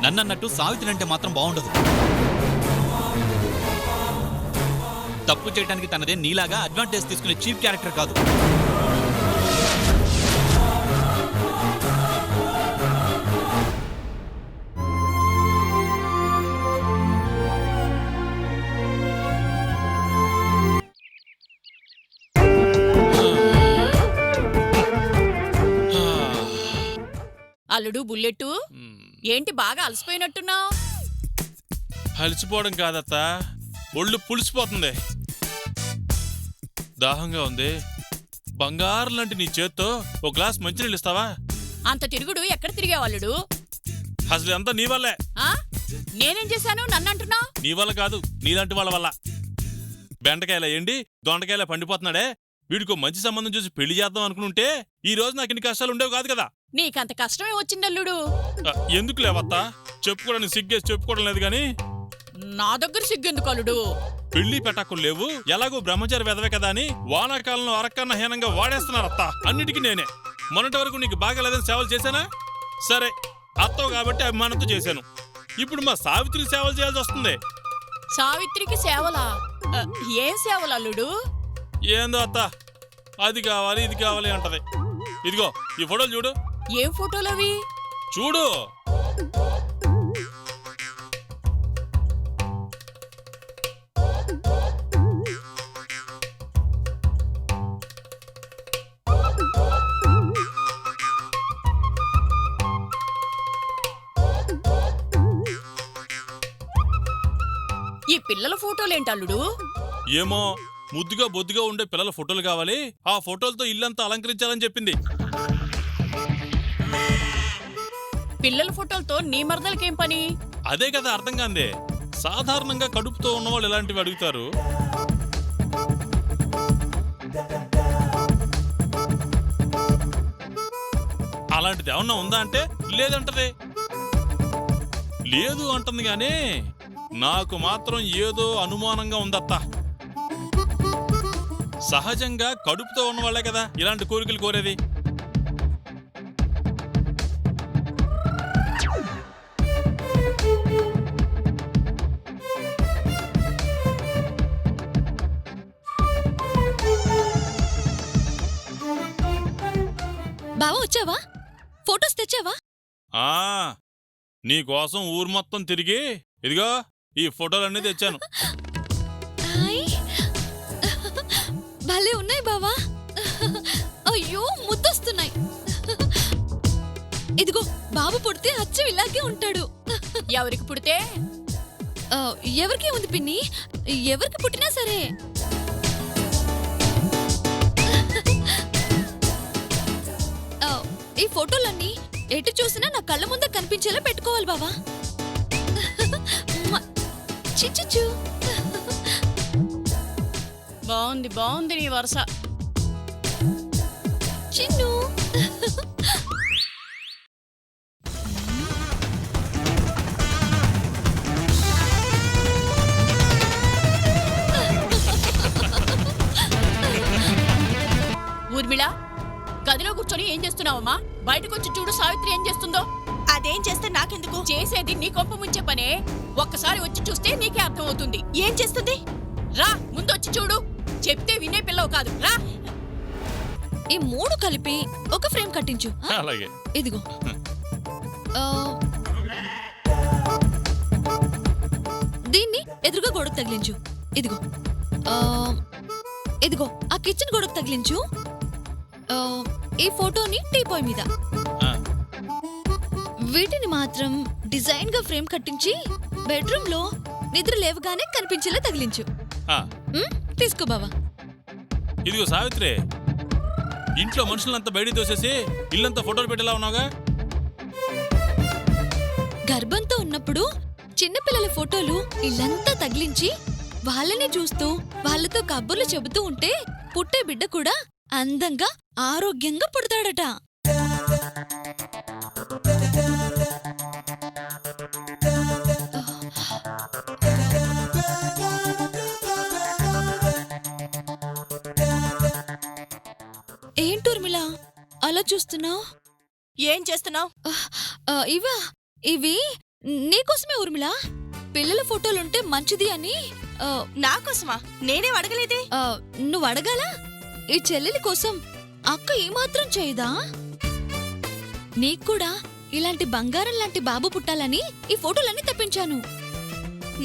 నన్నన్నట్టు సావిత్రి మాత్రం బాగుండదు. తప్పు చేయడానికి తనదే నీలాగా అడ్వాంటేజ్ తీసుకునే చీప్ క్యారెక్టర్ కాదు. అల్లుడు బుల్లెట్టు, ఏంటి బాగా అలసిపోయినట్టున్నావు? అలసిపోవడం కాదత్తా, ఒళ్ళు పులిసిపోతుంది. దాహంగా ఉంది. బంగారం లాంటి నీ చేత్తో ఒక గ్లాస్ మంచినీళ్ళు ఇస్తావా? అంత తిరుగుడు ఎక్కడ తిరిగావు అల్లుడు? అసలు అంతా నీ వల్లే. ఆ? నేనేం చేశాను నన్నంటున్నావు? నీ వల్ల కాదు, నీలాంటి వాళ్ళ వల్ల. బెండకాయల ఎండి దొండకాయల పండిపోతున్నాడే, వీడికో మంచి సంబంధం చూసి పెళ్లి చేద్దాం అనుకుంటే ఈ రోజు నాకు ఇన్ని కష్టాలు ఉండేవి కాదు కదా. నీకంత కష్టమే వచ్చిందల్లుడు. ఎందుకు లేవత్తా, చెప్పుకోవడానికి సిగ్గేసి చెప్పుకోవడం లేదు గాని. నా దగ్గర సిగ్గెందుకు అల్లుడు? పెళ్లి పెట్టాకులు లేవు, ఎలాగో బ్రహ్మచారి వెదవే కదా అని వానాకాలంలో అరకన్న హీనంగా వాడేస్తున్నారత్తా. అన్నిటికీ నేనే. మొన్నటి వరకు నీకు బాగా లేదని సేవలు చేశానా? సరే, అత్తవు కాబట్టి అభిమానంతో చేశాను. ఇప్పుడు మా సావిత్రికి సేవలు చేయాల్సి వస్తుంది. సావిత్రికి సేవలా? ఏం సేవలు అల్లుడు? ఏందో అత్త, అది కావాలి ఇది కావాలి అంటది. ఇదిగో ఈ ఫోటోలు చూడు. ఏం ఫోటోలవి? చూడు. ఈ పిల్లల ఫోటోలేంటి అల్లుడు? ఏమో, ముద్దుగా బొద్దుగా ఉండే పిల్లల ఫోటోలు కావాలి, ఆ ఫోటోలతో ఇల్లంతా అలంకరించాలని చెప్పింది. పిల్లల ఫోటోలతో నీ మరదలకేం పని? అదే కదా అర్థం కాందే. సాధారణంగా కడుపుతో ఉన్నవాళ్ళు ఇలాంటివి అడుగుతారు. అలాంటిది ఏమన్నా ఉందా అంటే లేదంటది. లేదు అంటుంది గానీ నాకు మాత్రం ఏదో అనుమానంగా ఉందత్తా. సహజంగా కడుపుతో ఉన్నవాళ్లే కదా ఇలాంటి కోరికలు కోరేది. బావా వచ్చావా? ఫోటోస్ తెచ్చావా? నీకోసం ఊరు మొత్తం తిరిగి ఇదిగో ఈ ఫోటోలన్నీ తెచ్చాను. భలే ఉన్నాయి బావా. అయ్యో ముద్దొస్తున్నాయి. ఇదిగో బాబు పుడితే అచ్చం ఇలాగే ఉంటాడు. ఎవరికి పుడితే? ఎవరికి ఉంది పిన్ని, ఎవరికి పుట్టినా సరే. ఈ ఫోటోలన్నీ ఎటు చూసినా నా కళ్ళ ముందే కనిపించేలా పెట్టుకోవాలి బావా. చిచ్చు. బాగుంది బాగుంది నీ వరుస. చిన్ను ఊర్మిళ, గదిలో కూర్చొని ఏం చేస్తున్నావమ్మా? బయటకొచ్చి చూడు సావిత్రి ఏం చేస్తుందో. అదేం చేస్తే నాకెందుకు? చేసేది నీ కొంప ముంచే పనే. ఒక్కసారి వచ్చి చూస్తే నీకే అర్థమవుతుంది. ఏం చేస్తుంది? రా, ముందు వచ్చి చూడు. చెప్తే వినే పిల్లవు కాదు, రా. ఈ మూడు కలిపి ఒక ఫ్రేమ్ కట్టించు. అలాగే. ఇదిగో. దీన్ని ఎదురుగా గోడకు తగిలించు. ఇదిగో. ఇదిగో ఆ కిచెన్ గోడకు తగిలించు. ఈ ఫోటోని టీపాయ్ మీద. వీటిని మాత్రం డిజైన్ గా ఫ్రేమ్ కట్టించి బెడ్రూమ్ లో నిద్ర లేవగానే కనిపించేలా తగిలించు. తీసుకో బావా. ఇదిగో సావిత్రి, ఇంట్లో మనుషులంతా బయటికి తోసేసి ఇల్లంతా ఫోటోలు పెట్టేలా ఉన్నావుగా. గర్భంతో ఉన్నప్పుడు చిన్నపిల్లల ఫోటోలు ఇల్లంతా తగిలించి వాళ్ళని చూస్తూ వాళ్ళతో కబుర్లు చెబుతూ ఉంటే పుట్టే బిడ్డ కూడా అందంగా ఆరోగ్యంగా పుడతాడట. ఏంటూర్మిళ అలా చూస్తున్నావు? ఏం చేస్తున్నావు? ఇవి నీకోసమే ఊర్మిళ. పిల్లల ఫోటోలుంటే మంచిది అని. నాకోసమా? నేనేం అడగలేదే. నువ్వు అడగాలా? ఈ చెల్లెలి కోసం అక్క ఏమాత్రం చేయదా? నీక్కూడా ఇలాంటి బంగారం లాంటి బాబు పుట్టాలని ఈ ఫోటోలన్నీ తెప్పించాను.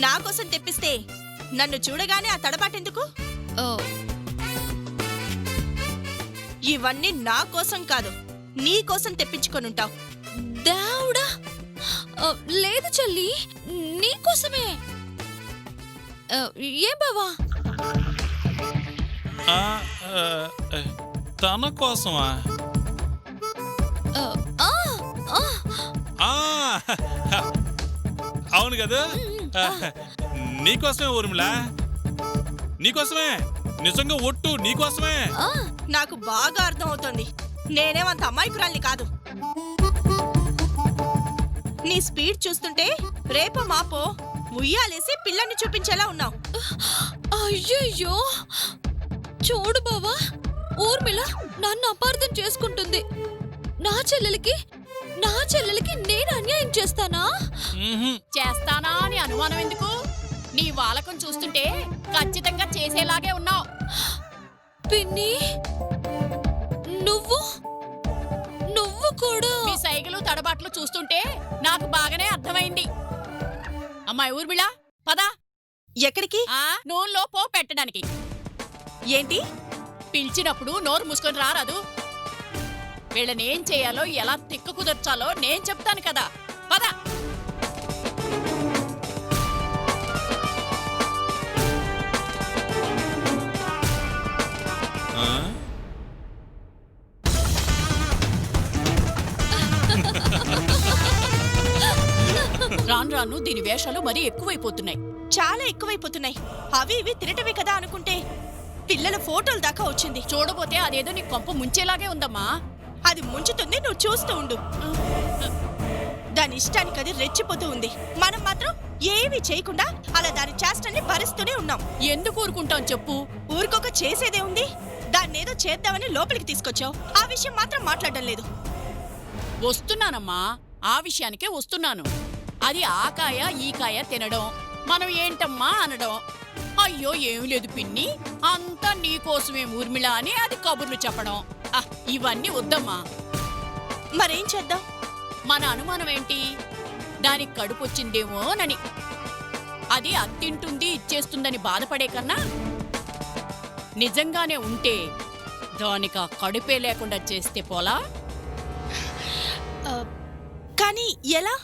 నా కోసం తెప్పిస్తే నన్ను చూడగానే ఆ తడబాటెందుకు? ఇవన్నీ నా కోసం కాదు, నీ కోసం తెప్పించుకొనుంటావు. దేవుడా, లేదు చెల్లి, నీకోసమే. ఏం బావా? తన కోసమా? అవును కదా, నీకోసమే ఊర్మిళ, నీకోసమే. నిజంగా ఒట్టు, నీకోసమే. నాకు బాగా అర్థమవుతోంది. నేనేమంత అమాయకురాల్ని కాదు. నీ స్పీడ్ చూస్తుంటే రేపో మాపో ఉయ్యాలేసి పిల్లని చూపించేలా ఉన్నావు. అయ్యయ్యో, చూడు బావా, ఊర్మిళ నన్ను అపార్థం చేసుకుంటుంది. నా చెల్లెలికి నేను అన్యాయం చేస్తానా? చేస్తానా అని అనుమానం ఎందుకు? నీ వాలకం చూస్తుంటే ఖచ్చితంగా చేసేలాగే ఉన్నావు. పిన్ని, నువ్వు కూడా. మీ సైగలు తడబాట్లు చూస్తుంటే నాకు బాగానే అర్థమైంది. అమ్మాయి ఊర్మిళ, పద. ఎక్కడికి? నూనెలో పో పెట్టడానికి. ఏంటి? పిలిచినప్పుడు నోరు మూసుకొని రారాదు. వీళ్ళనేం చేయాలో, ఎలా తిక్కు కుదర్చాలో నేను చెప్తాను కదా. పద. రాను రాను దీని వేషాలు మరీ ఎక్కువైపోతున్నాయి. చాలా ఎక్కువైపోతున్నాయి. అవి ఇవి తిరటవే కదా అనుకుంటే పిల్లల ఫోటోలు దాకా వచ్చింది. చూడబోతే అదేదో నీ కొంప ముంచేలాగే ఉందమ్మా. అది ముంచుతుంది, నువ్వు చూస్తూ ఉండు. దాని ఇష్టానికి అది రెచ్చిపోతూ ఉంది. మనం మాత్రం ఏమీ చేయకుండా అలా దాని చేష్టల్ని భరిస్తూనే ఉన్నాం. ఎందుకు ఊరుకుంటాం చెప్పు? ఊరికొక చేసేదే ఉంది. దాన్నేదో చేద్దామని లోపలికి తీసుకొచ్చావు. ఆ విషయం మాత్రం మాట్లాడడం లేదు. వస్తున్నానమ్మా, ఆ విషయానికే వస్తున్నాను. అది ఆ కాయ ఈ కాయ తినడం, మనం ఏంటమ్మా అనడం. అయ్యో ఏం లేదు పిన్ని, అంతా నీకోసమే ఊర్మిళ అని అది కబుర్లు చెప్పడం. ఇవన్నీ వద్దమ్మా. మరేం చేద్దాం? మన అనుమానం ఏంటి? దానికి కడుపొచ్చిందేమోనని. అది అత్తింటుంది ఇచ్చేస్తుందని బాధపడే కన్నా నిజంగానే ఉంటే దానికి ఆ కడుపే లేకుండా చేస్తే పోలా. కానీ ఎలా?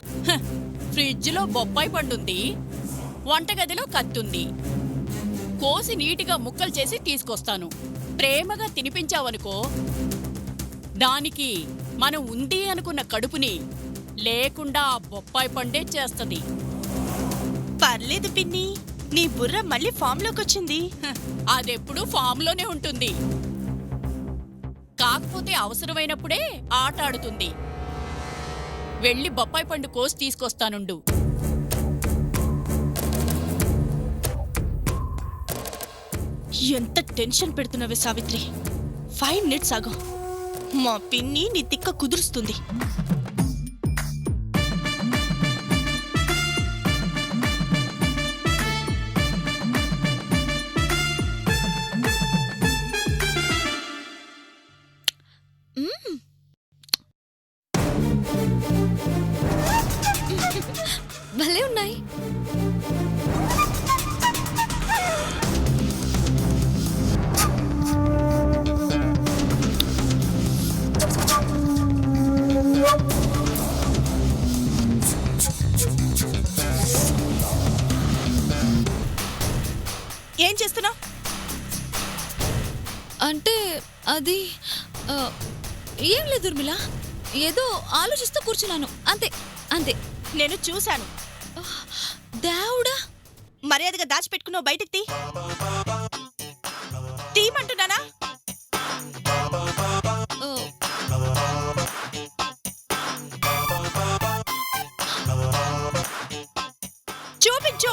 ఫ్రిడ్జ్లో బొప్పాయి పండుంది, వంటగదిలో కత్తుంది. కోసి నీటిగా ముక్కలు చేసి తీసుకొస్తాను. ప్రేమగా తినిపించావనుకో, దానికి మనం ఉంది అనుకున్న కడుపుని లేకుండా ఆ బొప్పాయి పండే చేస్తుంది. పర్లేదు పిన్ని, నీ బుర్ర మళ్ళీ ఫామ్లోకి వచ్చింది. అదెప్పుడు ఫామ్లోనే ఉంటుంది. కాకపోతే అవసరమైనప్పుడే ఆట ఆడుతుంది. వెళ్ళి బొప్పాయి పండు కోసి తీసుకొస్తానుండు. ఎంత టెన్షన్ పెడుతున్నావే సావిత్రి. 5 మినిట్స్ ఆగు, మా పిన్ని నీ తిక్క కుదురుస్తుంది. భలే ఉన్నాయి. ఏం చేస్తున్నావు? అంటే అది ఆ, ఏం లేదు ఊర్మిళ, ఏదో ఆలోచిస్తూ కూర్చున్నాను, అంతే అంతే. నేను చూశాను. దేవుడా, మర్యాదగా దాచిపెట్టుకున్నావు, బయటికి తీయమంటున్నానా? ఆ, చూపించు.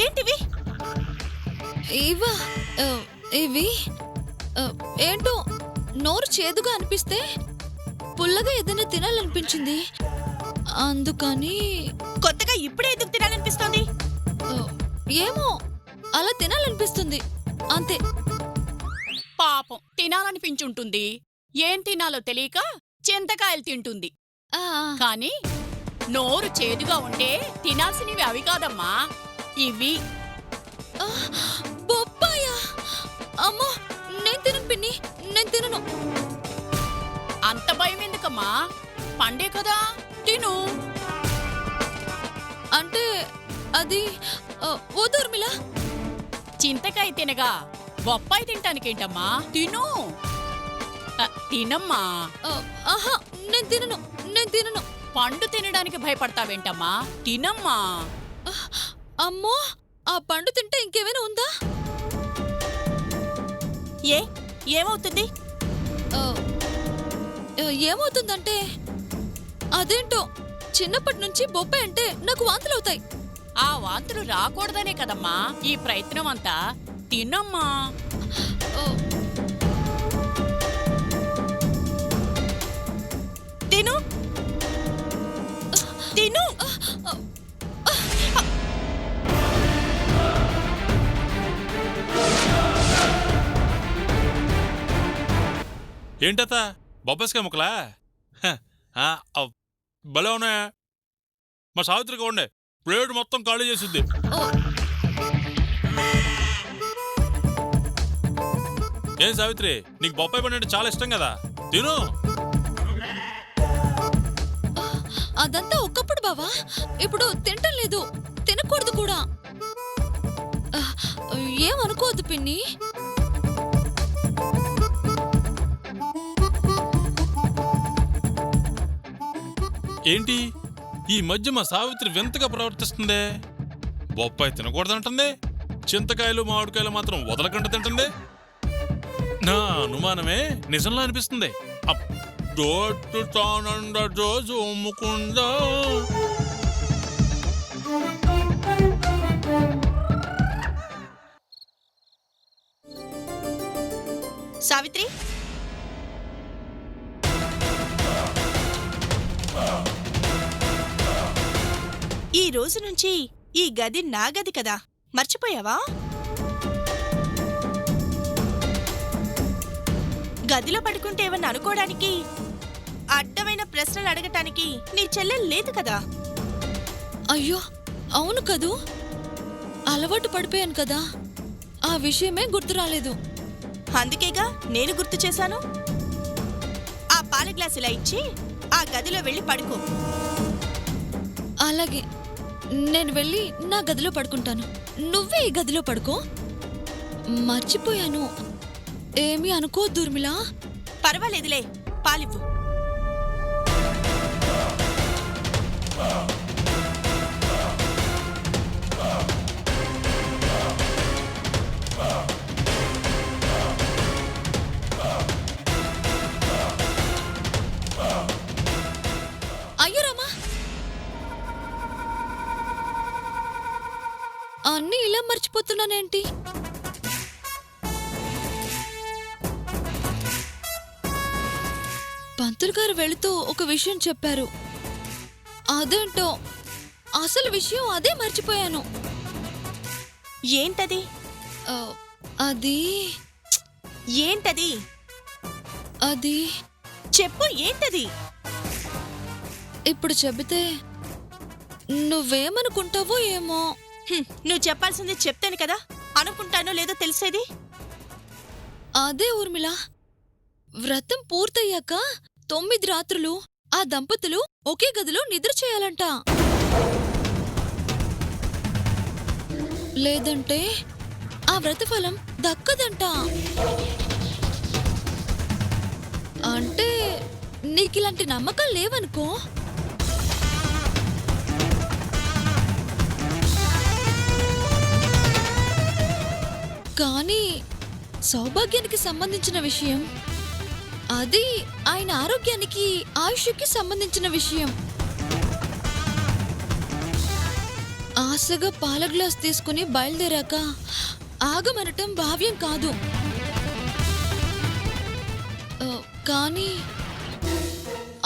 ఏంటివి? ఇవా ఆ, ఇవి ఆ, ఏంటో నోరు చేదుగా అనిపిస్తే పుల్లగా ఏదైనా తినాలనిపించింది, అందుకని కొత్తగా ఇప్పుడే ఎందుకు తినాలనిపిస్తోంది? ఆ, ఏమో అలా తినాలనిపిస్తుంది, అంతే. పాపం తినాలనిపించుంటుంది. ఏం తినాలో తెలియక చింతకాయలు తింటుంది. ఆ, కాని నోరు చేదుగా ఉంటే తినాల్సినవి అవి కాదమ్మా, ఇవి. ఆ, బొప్పాయ. అమ్మో, నేను తినను పిన్ని, నేను తినను. అంత భయం ఎందుకమ్మా? పండే కదా, తిను. అంటే అది వద్దు ఊర్మిళ. చింతకాయ తినగా బొప్పాయి తింటానికేంటమ్మా, తిను. తినమ్మా. ఆహా, నేను తినను, నేను తినను. పండు తినడానికి భయపడతావేంటమ్మా, తినమ్మా. అమ్మో, ఆ పండు తింటే ఇంకేమైనా ఉందా? ఏమవుతుంది? ఆ, ఏమవుతుందంటే అదేంటో చిన్నప్పటి నుంచి బొప్పాయి అంటే నాకు వాంతులవుతాయి. ఆ వాంతులు రాకూడదనే కదమ్మా ఈ ప్రయత్నం అంతా, తినమ్మా. ఆ, తిను, తిను. ఏంటత బొబ్బస్కాయ ముక్కలా? హ, ఆ, అవ్, భలే ఉన్నాయా? మా సావిత్రికి ఉండే ప్లేట్ మొత్తం ఖాళీ చేసిద్ది. ఓ, ఏం సావిత్రి, నీకు బొప్పాయి పండు అంటే చాలా ఇష్టం కదా, తిను. అదంతా ఒకప్పుడు బావా, ఇప్పుడు తింటం లేదు, తినకూడదు కూడా. ఆ, ఏమనుకోవద్దు పిన్ని. ఏంటి ఈ మధ్య మా సావిత్రి వింతగా ప్రవర్తిస్తుందే? బొప్పాయి తినకూడదంటుంది, చింతకాయలు మామిడికాయలు మాత్రం వదలకుండా తింటుంది. నా అనుమానమే నిజంలో అనిపిస్తుంది. దోట్టు తానండ జోజు ముకుందా. సావిత్రి, ఈ రోజు నుంచి ఈ గది నా గది కదా, మర్చిపోయావా? గదిలో పడుకుంటే ఏమన్నా అనుకోవడానికి, అడ్డమైన ప్రశ్నలు అడగటానికి నీ చెల్లెలు లేదు కదా. అయ్యో, అవును కదూ, అలవాటు పడిపోయాను కదా, ఆ విషయమే గుర్తు రాలేదు. అందుకేగా నేను గుర్తు చేశాను. ఆ పాల గ్లాస్ ఇలా ఇచ్చి ఆ గదిలో వెళ్ళి పడుకో. అలాగే, నేను వెళ్ళి నా గదిలో పడుకుంటాను, నువ్వే ఈ గదిలో పడుకో. మర్చిపోయాను, ఏమీ అనుకోవద్దు ఊర్మిళ. పర్వాలేదులే, పాలివ్వు. అయ్యో రామా, అన్నీ ఇలా మర్చిపోతున్నానేంటి? పంతులు గారు వెళుతూ ఒక విషయం చెప్పారు, అదేంటో అసలు విషయం అదే మర్చిపోయాను. ఏంటది? ఆ, అది ఏంటది? అది చెప్పు, ఏంటది? ఇప్పుడు చెబితే నువ్వేమనుకుంటావో ఏమో. నువ్వు చెప్పాల్సింది చెప్తేనే కదా అనుకుంటానో లేదో తెలిసేది. అదే ఊర్మిళ, వ్రతం పూర్తయ్యాక 9 రాత్రులు ఆ దంపతులు ఒకే గదిలో నిద్ర చేయాలంట. లేదంటే ఆ వ్రతఫలం దక్కదంట. అంటే నీకిలాంటి నమ్మకాలు లేవనుకో. కానీ సౌభాగ్యానికి సంబంధించిన విషయం, అది ఆయన ఆరోగ్యానికి ఆయుష్కి సంబంధించిన విషయం. ఆశగా పాల గ్లాస్ తీసుకుని బయలుదేరాక ఆగమనటం భావ్యం కాదు. కానీ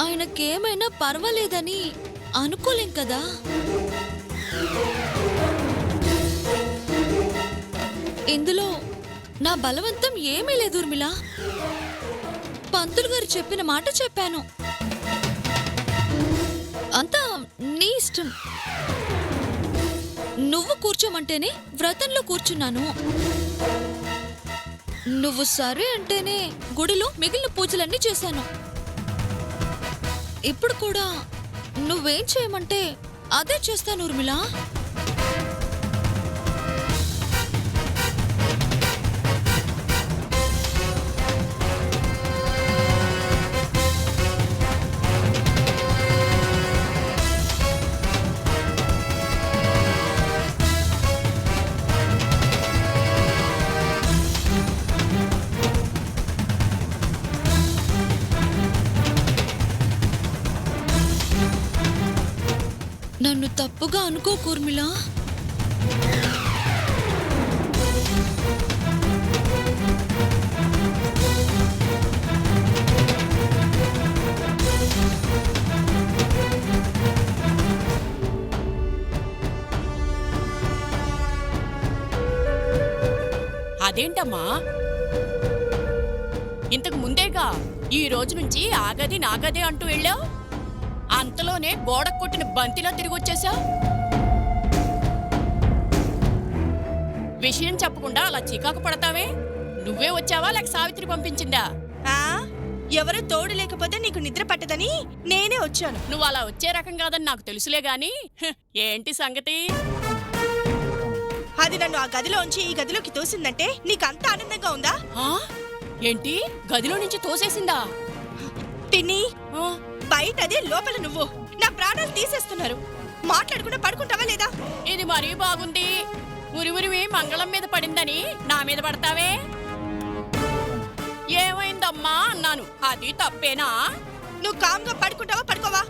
ఆయనకేమైనా పర్వాలేదని అనుకోలేం కదా. ఇందులో నా బలవంతం ఏమీ లేదు ఊర్మిళ. పంతులు గారు చెప్పిన మాట చెప్పాను. అంతా నీ ఇష్టం. నువ్వు కూర్చోమంటేనే వ్రతంలో కూర్చున్నాను. నువ్వు సరే అంటేనే గుడిలో మిగిలిన పూజలన్నీ చేశాను. ఇప్పుడు కూడా నువ్వేం చేయమంటే అదే చేస్తాను ఊర్మిళ. నన్ను తప్పుగా అనుకో కూర్మిళ. అదేంటమ్మా, ఇంతకు ముందేగా ఈ రోజు నుంచి ఆగది నాగదే అంటూ వెళ్ళావు. అంతలోనే గోడ కొట్టిన బంతిలా తిరిగొచ్చేసా. విషయం చెప్పకుండా అలా చికాకు పడతావే? నువ్వే వచ్చావా లేక సావిత్రి పంపించిందా? ఎవరు తోడు లేకపోతే నీకు నిద్ర పట్టదని నేనే వచ్చాను. నువ్వు అలా వచ్చే రకం కాదని నాకు తెలుసులే గాని ఏంటి సంగతి? అది నన్ను ఆ గదిలోంచి ఈ గదిలోకి తోసిందంటే నీకంత ఆనందంగా ఉందా? ఏంటి, గదిలో నుంచి తోసేసిందా? పిన్ని, బయట అదే, లోపల నువ్వు. నా ప్రాణాలు తీసేస్తున్నారు. మాట్లాడకుండా పడుకుంటావా లేదా? ఇది మరీ బాగుంది. ఉరివి మంగళం మీద పడిందని నా మీద పడతావే? ఏమైందమ్మా అన్నాను, అది తప్పేనా? నువ్వు కామ్గా పడుకుంటావా పడుకోవా?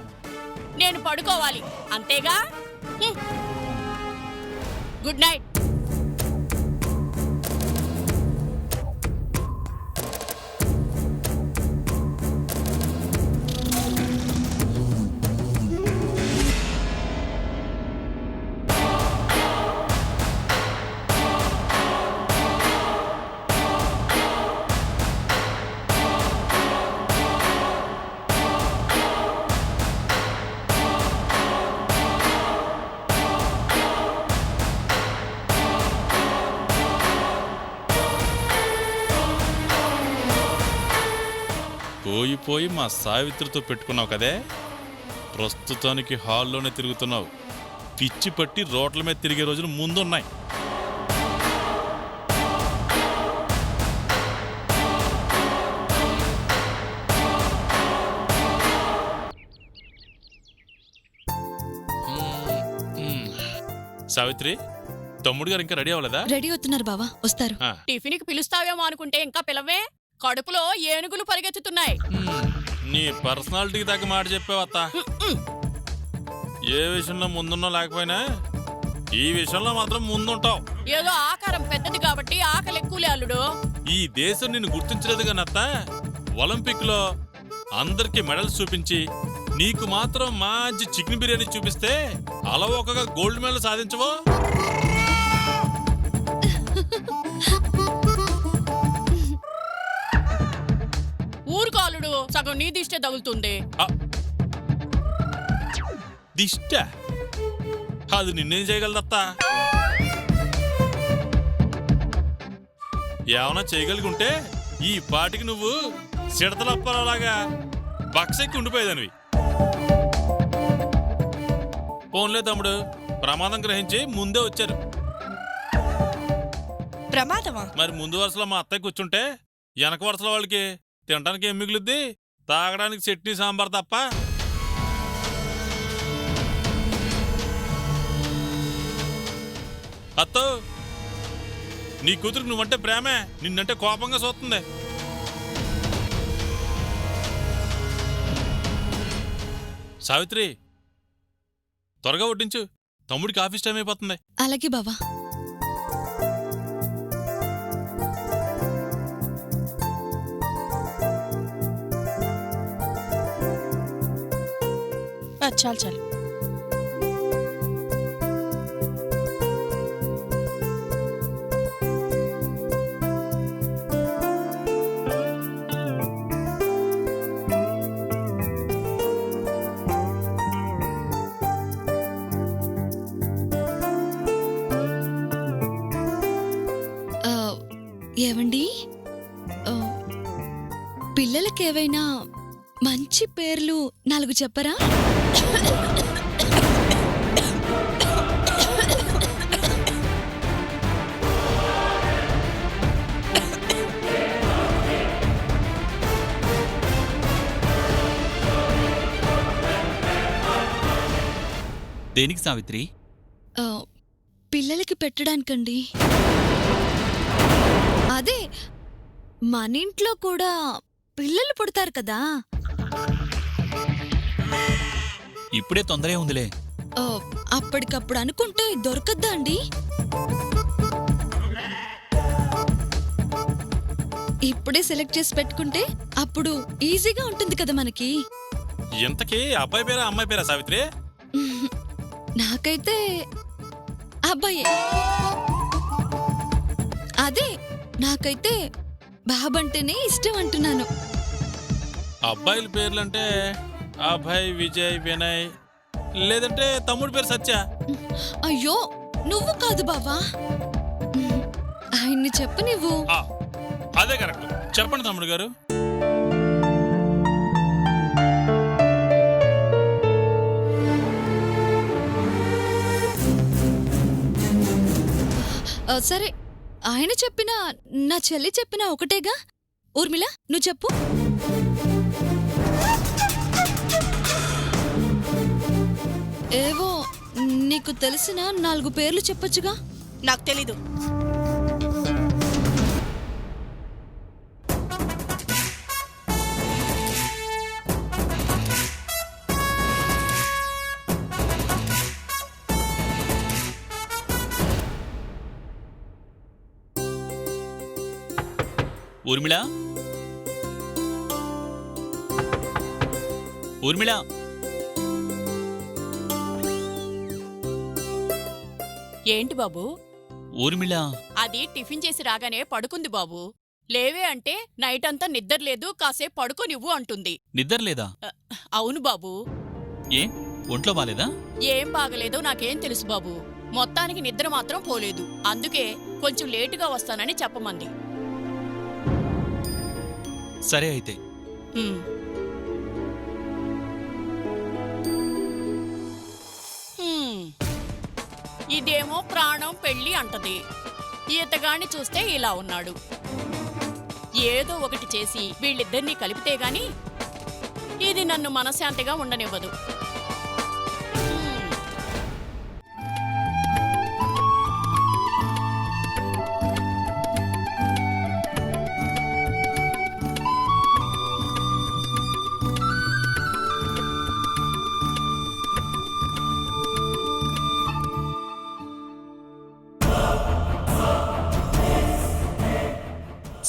నేను పడుకోవాలి అంతేగా. Good night. పోయి మా సావిత్రితో పెట్టుకున్నావు కదే, ప్రస్తుతానికి హాల్లోనే తిరుగుతున్నావు. పిచ్చి పట్టి రోడ్ల మీద తిరిగే రోజులు ముందున్నాయి. సావిత్రి, తమ్ముడు గారు ఇంకా రెడీ అవ్వలేదా? రెడీ అవుతున్నారు బావా, వస్తారు. టిఫిన్కి పిలుస్తావేమో అనుకుంటే ఇంకా పిలవే. కడుపులో ఏనుగులు పరిగెత్తుతున్నాయి. నీ పర్సనాలిటీకి తగ్గ మాట చెప్పావత్తా. ఏ విషయంలో ముందున్నా లేకపోయినా ఈ విషయంలో మాత్రం ముందుంటావు. ఏదో ఆకారం పెద్దది కాబట్టి ఆకలి ఎక్కువలే అల్లుడు. ఈ దేశం నిన్ను గుర్తించలేదు కానత్త. ఒలింపిక్ లో అందరికి మెడల్స్ చూపించి నీకు మాత్రం మంచి చికెన్ బిర్యానీ చూపిస్తే అలవోకగా గోల్డ్ మెడల్ సాధించవో. ఊరుకాలుడు, సగం నీ దిష్టే తగులుతుంది. దిష్ట? అది నిన్నేం చేయగలదత్తా? ఏమన్నా చేయగలిగుంటే ఈ పాటికి నువ్వు సిడతలప్పలాగా బక్సెక్కి ఉండిపోయేదానివి. ఫోన్లే తమ్ముడు, ప్రమాదం గ్రహించి ముందే వచ్చారు. ప్రమాదమా? మరి ముందు వరుసలో మా అత్తయ్య కూర్చుంటే వెనక వరుసలో వాళ్ళకి తినడానికి ఏం మిగులుద్ది? తాగడానికి చట్నీ సాంబార్ తప్ప. అత్తో, నీ కూతురికి నువ్వంటే ప్రేమే, నిన్నంటే కోపంగా చూస్తుంది. సావిత్రి, త్వరగా వడ్డించు, తమ్ముడికి ఆఫీస్ టైం అయిపోతుంది. అలాగే బావా. చాలు చాలు. ఆ, ఏవండి, ఆ, పిల్లలకేవైనా మంచి పేర్లు 4 చెప్పరా? దేనికి సావిత్రి? ఆ, పిల్లలకి పెట్టడానికండి. అదే మన ఇంట్లో కూడా పిల్లలు పుడతారు కదా. ఇప్పుడే తొందరే ఉందిలే. ఆ, అప్పటికప్పుడు అనుకుంటే దొరకద్దా అండి? ఇప్పుడే సెలెక్ట్ చేసి పెట్టుకుంటే అప్పుడు ఈజీగా ఉంటుంది కదా మనకి. ఇంతకీ అబ్బాయి పేరా అమ్మాయి పేరా సావిత్రి? నాకైతే అబ్బాయే. అదే నాకైతే బాబంటేనే ఇష్టం అంటున్నాను. అబ్బాయిల పేర్లంటే అభయ్, విజయ్, వినయ్, లేదంటే తమ్ముడి పేరు సత్య. అయ్యో, నువ్వు కాదు బావా, ఆయన్ని చెప్పు నువ్వు. ఆ, అదే కరెక్ట్. చెప్పండి తమ్ముడు గారు. సరే, ఆయన చెప్పినా నా చెల్లి చెప్పినా ఒకటేగా. ఊర్మిళ, నువ్వు చెప్పు. ఏవో నీకు తెలిసిన 4 పేర్లు చెప్పొచ్చుగా. నాకు తెలీదు. ఊర్మిళ, ఊర్మిళ, ఏంటి బాబు? ఊర్మిళ. అది టిఫిన్ చేసి రాగానే పడుకుంది బాబు. లేవే అంటే నైట్ అంతా నిద్రలేదు, కాసేపు పడుకోనివ్వు అంటుంది. నిద్రలేదా? అవును బాబు. ఏ, ఒంట్లో బాలేదా? ఏం బాగలేదో నాకేం తెలుసు బాబు. మొత్తానికి నిద్ర మాత్రం పోలేదు. అందుకే కొంచెం లేటుగా వస్తానని చెప్పమంది. సరే అయితే. ఉమ్. ఇదేమో ప్రాణం పెళ్ళి అంటది. ఈతగాన్ని చూస్తే ఇలా ఉన్నాడు. ఏదో ఒకటి చేసి వీళ్ళిద్దరినీ కలిపితే గాని ఇది నన్ను మనశ్శాంతిగా ఉండనివ్వదు.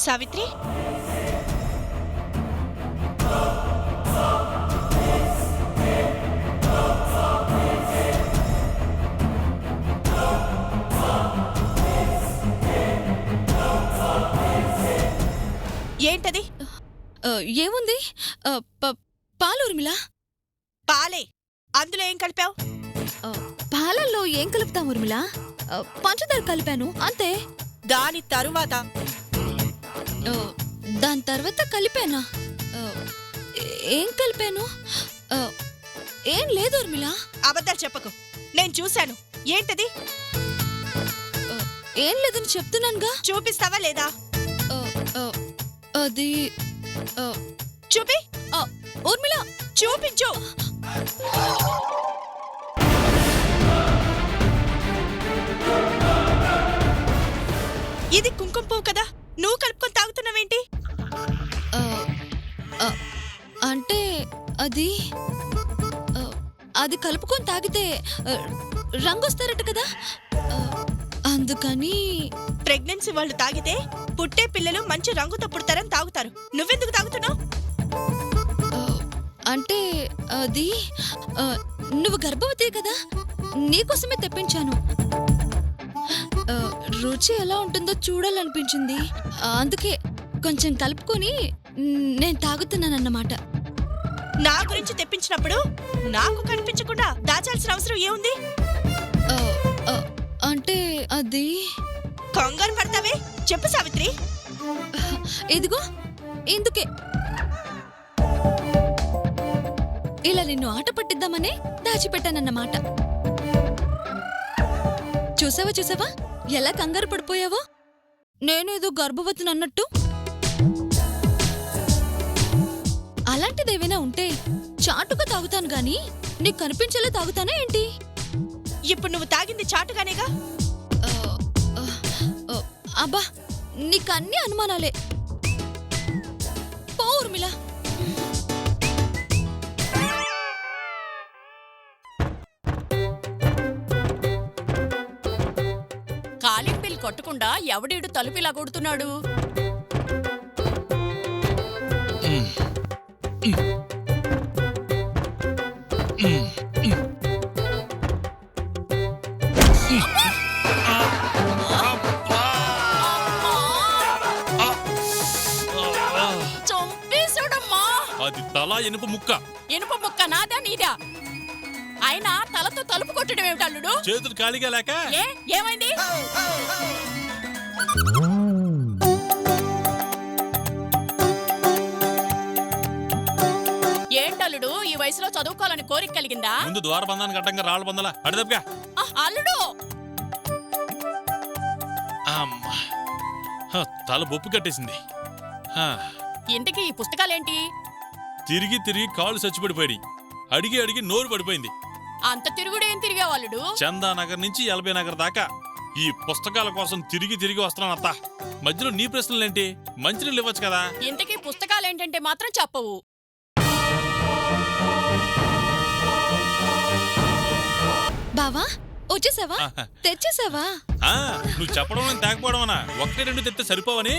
సావిత్రి, ఏంటది? ఏముంది? పాలు ఊర్మిళ. పాలే. అందులో ఏం కలిపావు? పాలల్లో ఏం కలుపుతాం ఊర్మిళ? పంచదార కలిపాను అంతే. దాని తరువాత? దాని తర్వాత కలిపానా? ఏం కలిపాను? ఏం లేదు ఊర్మిళ. అబద్ధాలు చెప్పకు. నేను చూశాను. ఏంటది? ఏం లేదని చెప్తున్నానుగా. చూపిస్తావా లేదా? ఆ, ఆ, అది ఆ, చూపి. ఆ, ఊర్మిళ చూపించు. ఇది కుంకుమ పువ్వు కదా, నువ్వు కలుపుకొని తాగుతున్నావేంటి? ఆ, ఆ, అంటే అది ఆ, అది కలుపుకొని తాగితే రంగు వస్తారట కదా, ఆ, అందుకని. ప్రెగ్నెన్సీ వాళ్ళు తాగితే పుట్టే పిల్లలు మంచి రంగుతో పుడతారని తాగుతారు. నువ్వెందుకు తాగుతున్నావు? ఆ, అంటే అది ఆ, నువ్వు గర్భవతి కదా, నీకోసమే తెప్పించాను. ఆ, రుచి ఎలా ఉంటుందో చూడాలనిపించింది, అందుకే కొంచెం కలుపుకొని నేను తాగుతున్నానన్నమాట. నా గురించి తెప్పించినప్పుడు నాకు కనిపించకుండా దాచాల్సిన అవసరం ఏముంది? ఆ, ఆ, అంటే అది కంగారు పడతావే, చెప్పు సావిత్రి. ఇదిగో ఇందుకే ఇలా నిన్ను ఆట పట్టిద్దామనే దాచిపెట్టానన్నమాట. చూసావా చూసావా ఎలా కంగారు పడిపోయావో, నేనేదో గర్భవతిని అన్నట్టు. అలాంటిదేమైనా ఉంటే చాటుగా తాగుతాను గాని నీకు కనిపించేలా తాగుతానా ఏంటి? ఇప్పుడు నువ్వు తాగింది చాటుగానేగా. ఆ, ఆ, ఆ, అబ్బా నీకన్నీ అనుమానాలే. పో ఊర్మిళ. కాలింగ్ బిల్ కొట్టకుండా ఎవడీడు తలుపిలా కొడుతున్నాడు? చంపేశాడమ్మా. అది తల ఇనుప ముక్క. ఇనుప ముక్క నాదా నీదా? అయినా తలతో తలుపు కొట్టడం ఏమిటి అల్లుడు? చేతులు ఖాళీగా లేక ఏమైంది? ఏంటల్లుడు, ఈ వయసులో చదువుకోవాలని కోరిక కలిగిందా? ముందు ద్వార బంధానికి అడ్డంగా రాళ్ళ బందలా అడదబ్బా. అల్లుడు అమ్మా, తల బొప్పు కట్టేసింది. హా, ఇంతకీ ఈ పుస్తకాలేంటి? తిరిగి తిరిగి కాళ్ళు చచ్చిపడిపోయి అడిగి అడిగి నోరు పడిపోయింది. అంత తిరుగుడేం తిరిగేవాళ్ళుడు? చందానగర్ నుంచి ఎల్బీ నగర్ దాకా ఈ పుస్తకాల కోసం తిరిగి తిరిగి వస్తున్నాను అత్త. మధ్యలో నీ ప్రశ్నలేంటి? మంచినీళ్ళు ఇవ్వచ్చు కదా. ఇంతకీ పుస్తకాలేంటంటే మాత్రం చెప్పవు. బావా వచ్చేసావా? తెచ్చేసావా? నువ్వు చెప్పడం తేకపోవడమనా? ఒకటి రెండు తెస్తే సరిపోవని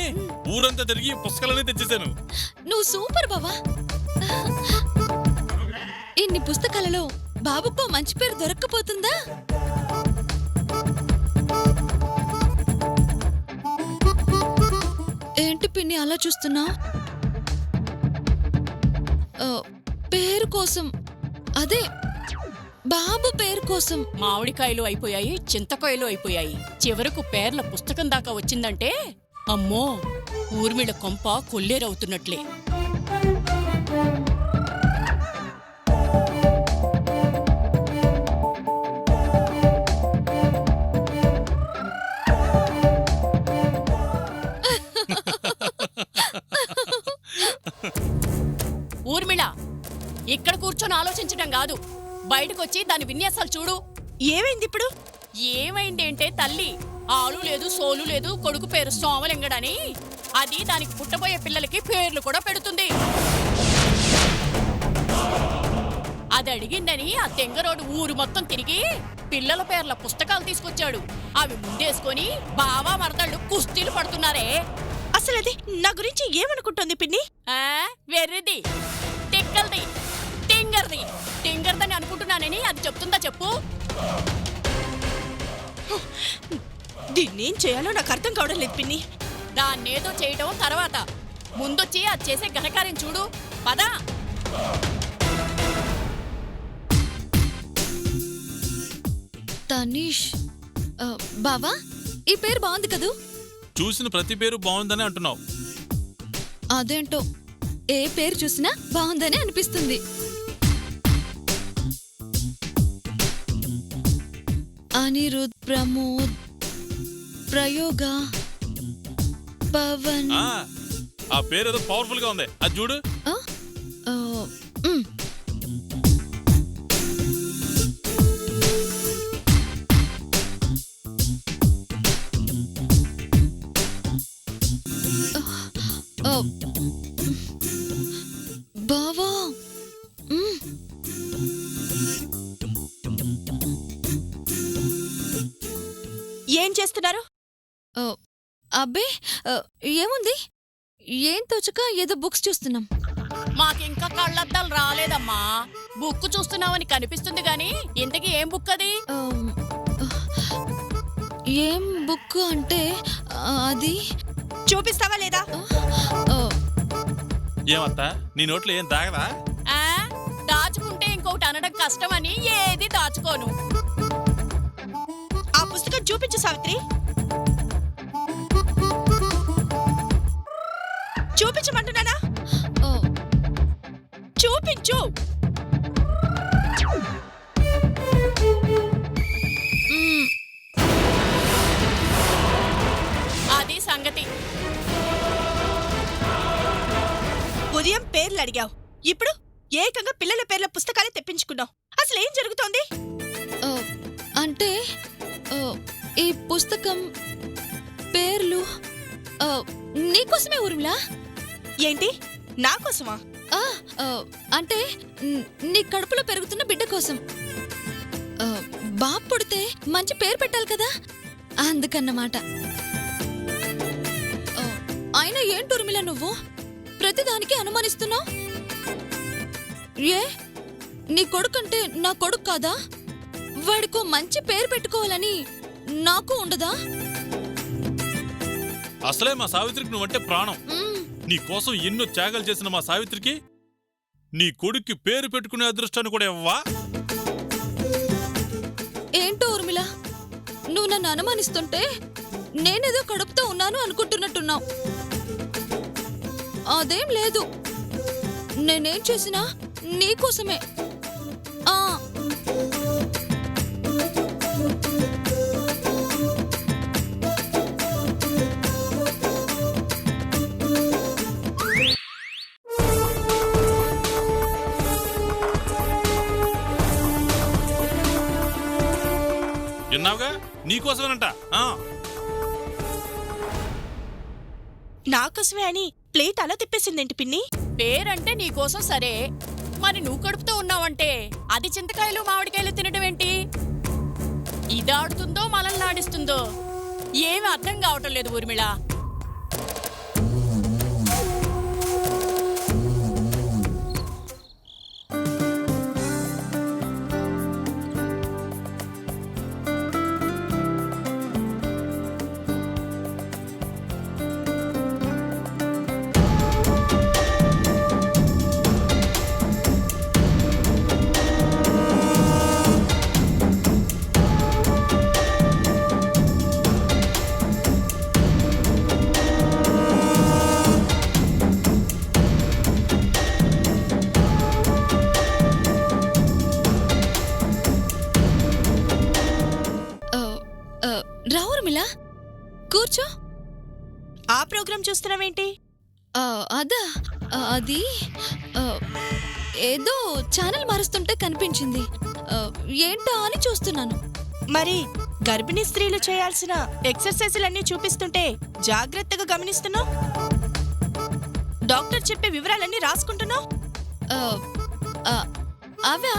ఊరంతా తిరిగి పుస్తకాలనే తెచ్చేసాను. నువ్వు సూపర్ బావా. ఇన్ని పుస్తకాలలో బాబుకో మంచి పేరు దొరక్కపోతుందా? ఏంటి పిన్ని అలా చూస్తున్నా? పేరు కోసం, అదే బాబు పేరు కోసం. మామిడికాయలు అయిపోయాయి, చింతకాయలు అయిపోయాయి, చివరకు పేర్ల పుస్తకం దాకా వచ్చిందంటే అమ్మో ఊర్మిళ కొంప కొల్లేరవుతున్నట్లే. ఊర్మిళ, ఇక్కడ కూర్చొని ఆలోచించడం కాదు, బయటకొచ్చి దాని విన్యాసాలు చూడు. ఏమైంది ఇప్పుడు? ఏమైంది అంటే తల్లి, ఆలు లేదు సోలు లేదు, కొడుకు పేరు సోమలింగడని, అది దానికి పుట్టబోయే పిల్లలకి పేర్లు కూడా పెడుతుంది. అది అడిగిందని ఆ తెంగరోడు ఊరు మొత్తం తిరిగి పిల్లల పేర్ల పుస్తకాలు తీసుకొచ్చాడు. అవి ముందేసుకొని బావా మరదళ్ళు కుస్తీలు పడుతున్నారే. అసలు అది నా గురించి ఏమనుకుంటుంది పిన్ని? వెర్రిది, తిక్కల్ది, టింగర్ది. టింగర్దని అనుకుంటున్నానని అది చెప్తుందా చెప్పు? దీన్నేం చేయాలో నాకు అర్థం కావడం లేదు పిన్ని. దాన్నేదో చేయటం తర్వాత, ముందొచ్చి అది చేసే ఘనకార్యం చూడు. పదా. తనీష్. బావా ఈ పేరు బాగుంది కదూ? చూసిన ప్రతి పేరు బాగుందని అంటున్నావు. అదేంటో ఏ పేరు చూసినా బాగుందని అనిపిస్తుంది. అనిరుద్, ప్రమోద్, ప్రయోగ, పవన్. ఆ పేరు ఏదో పవర్ఫుల్ గా ఉంది, అది చూడు. ఆ? ఆ, మ్. ఆ, బావా. మ్. ఏం చేస్తున్నారు? ఆ, అబ్బే, ఏముంది, ఏం తోచక ఏదో బుక్స్ చూస్తున్నాం. మాకింకా కళ్ళద్దాలు రాలేదమ్మా. బుక్ చూస్తున్నావని కనిపిస్తుంది గాని ఇంతకీ ఏం బుక్ అది? ఆ, ఏం బుక్ అంటే అది చూపిస్తావా లేదా? ఆ, ఏమత్తా, నీ నోట్లో ఏం దాగదా? ఆ దాచుకుంటే ఇంకొకటి అనడం కష్టమని ఏది దాచుకోను. ఆ పుస్తకం చూపించు సావిత్రి. చూపించమంటున్నానా? ఆ, చూపించు. మ్. అది సంగతి. ఉదయం పేర్లు అడిగావు, ఇప్పుడు ఏకంగా పిల్లల పేర్ల పుస్తకాలే తెప్పించుకున్నావు. అసలు ఏం జరుగుతోంది? ఆ, అంటే ఆ, ఈ పుస్తకం పేర్లు ఆ, నీకోసమే ఊర్మిళా. ఏంటి, నా కోసమా? ఆ, ఆ, అంటే నీ కడుపులో పెరుగుతున్న బిడ్డ కోసం. ఆ, బాబు పుడితే మంచి పేరు పెట్టాలి కదా, అందుకన్నమాట. ఆ, అయినా ఏంటి ఊర్మిళ నువ్వు ప్రతిదానికి అనుమానిస్తున్నావు? ఏ, నీ కొడుకంటే నా కొడుకు కాదా? వాడికో మంచి పేరు పెట్టుకోవాలని నాకు ఉండదా? అసలే మా సావిత్రికి నువ్వంటే ప్రాణం. మ్, నీ కోసం ఎన్నో త్యాగాలు చేసిన మా సావిత్రికి నీ కొడుక్కి పేరు పెట్టుకునే అదృష్టాన్ని కూడా ఇవ్వవా? ఏంటో ఊర్మిళ, నువ్వు నన్ను అనుమానిస్తుంటే నేనేదో కడుపుతో ఉన్నాను అనుకుంటున్నట్టున్నావు. అదేం లేదు, నేనేం చేసినా నీకోసమే. ఆ, విన్నావుగా, నీకోసమేనంట. నా కోసమే అని ప్లేట్ అలా తిప్పేసిందేంటి పిన్ని? పేరంటే నీకోసం సరే, మరి నువ్వు కడుపుతో ఉన్నావంటే అది చింతకాయలు మామిడికాయలు తినడం ఏంటి? ఇదాడుతుందో మనల్ని ఆడిస్తుందో ఏమీ అర్థం కావటం లేదు ఊర్మిళ. రా ఊర్మిళ, కూర్చో. ఆ ప్రోగ్రాం చూస్తున్నావేంటి? అదా, అది ఏదో ఛానల్ మారుస్తుంటే కనిపించింది. ఏంటా అని చూస్తున్నాను. మరి గర్భిణీ స్త్రీలు చేయాల్సిన ఎక్సర్సైజులన్నీ చూపిస్తుంటే జాగ్రత్తగా గమనిస్తున్నావు. డాక్టర్ చెప్పే వివరాలన్నీ రాసుకుంటున్నావు. అవా,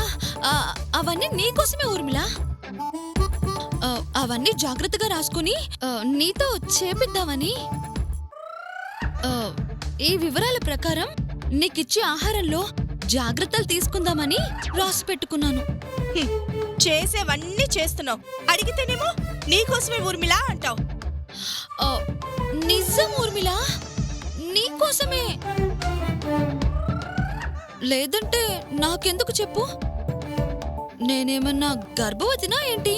అవన్నీ నీకోసమే ఊర్మిళ. అవన్నీ జాగ్రత్తగా రాసుకుని నీతో చేపిద్దామని. ఈ వివరాల ప్రకారం నీకిచ్చే ఆహారంలో జాగ్రత్తలు తీసుకుందామని రాసి పెట్టుకున్నాను. చేసేవన్నీ చేస్తున్నావు, అడిగితేనేమో నీకోసమే ఊర్మిళ అంటావు. నిజం ఊర్మిళ, నీకోసమే. లేదంటే నాకెందుకు చెప్పు? నేనేమన్నా గర్భవతినా ఏంటి?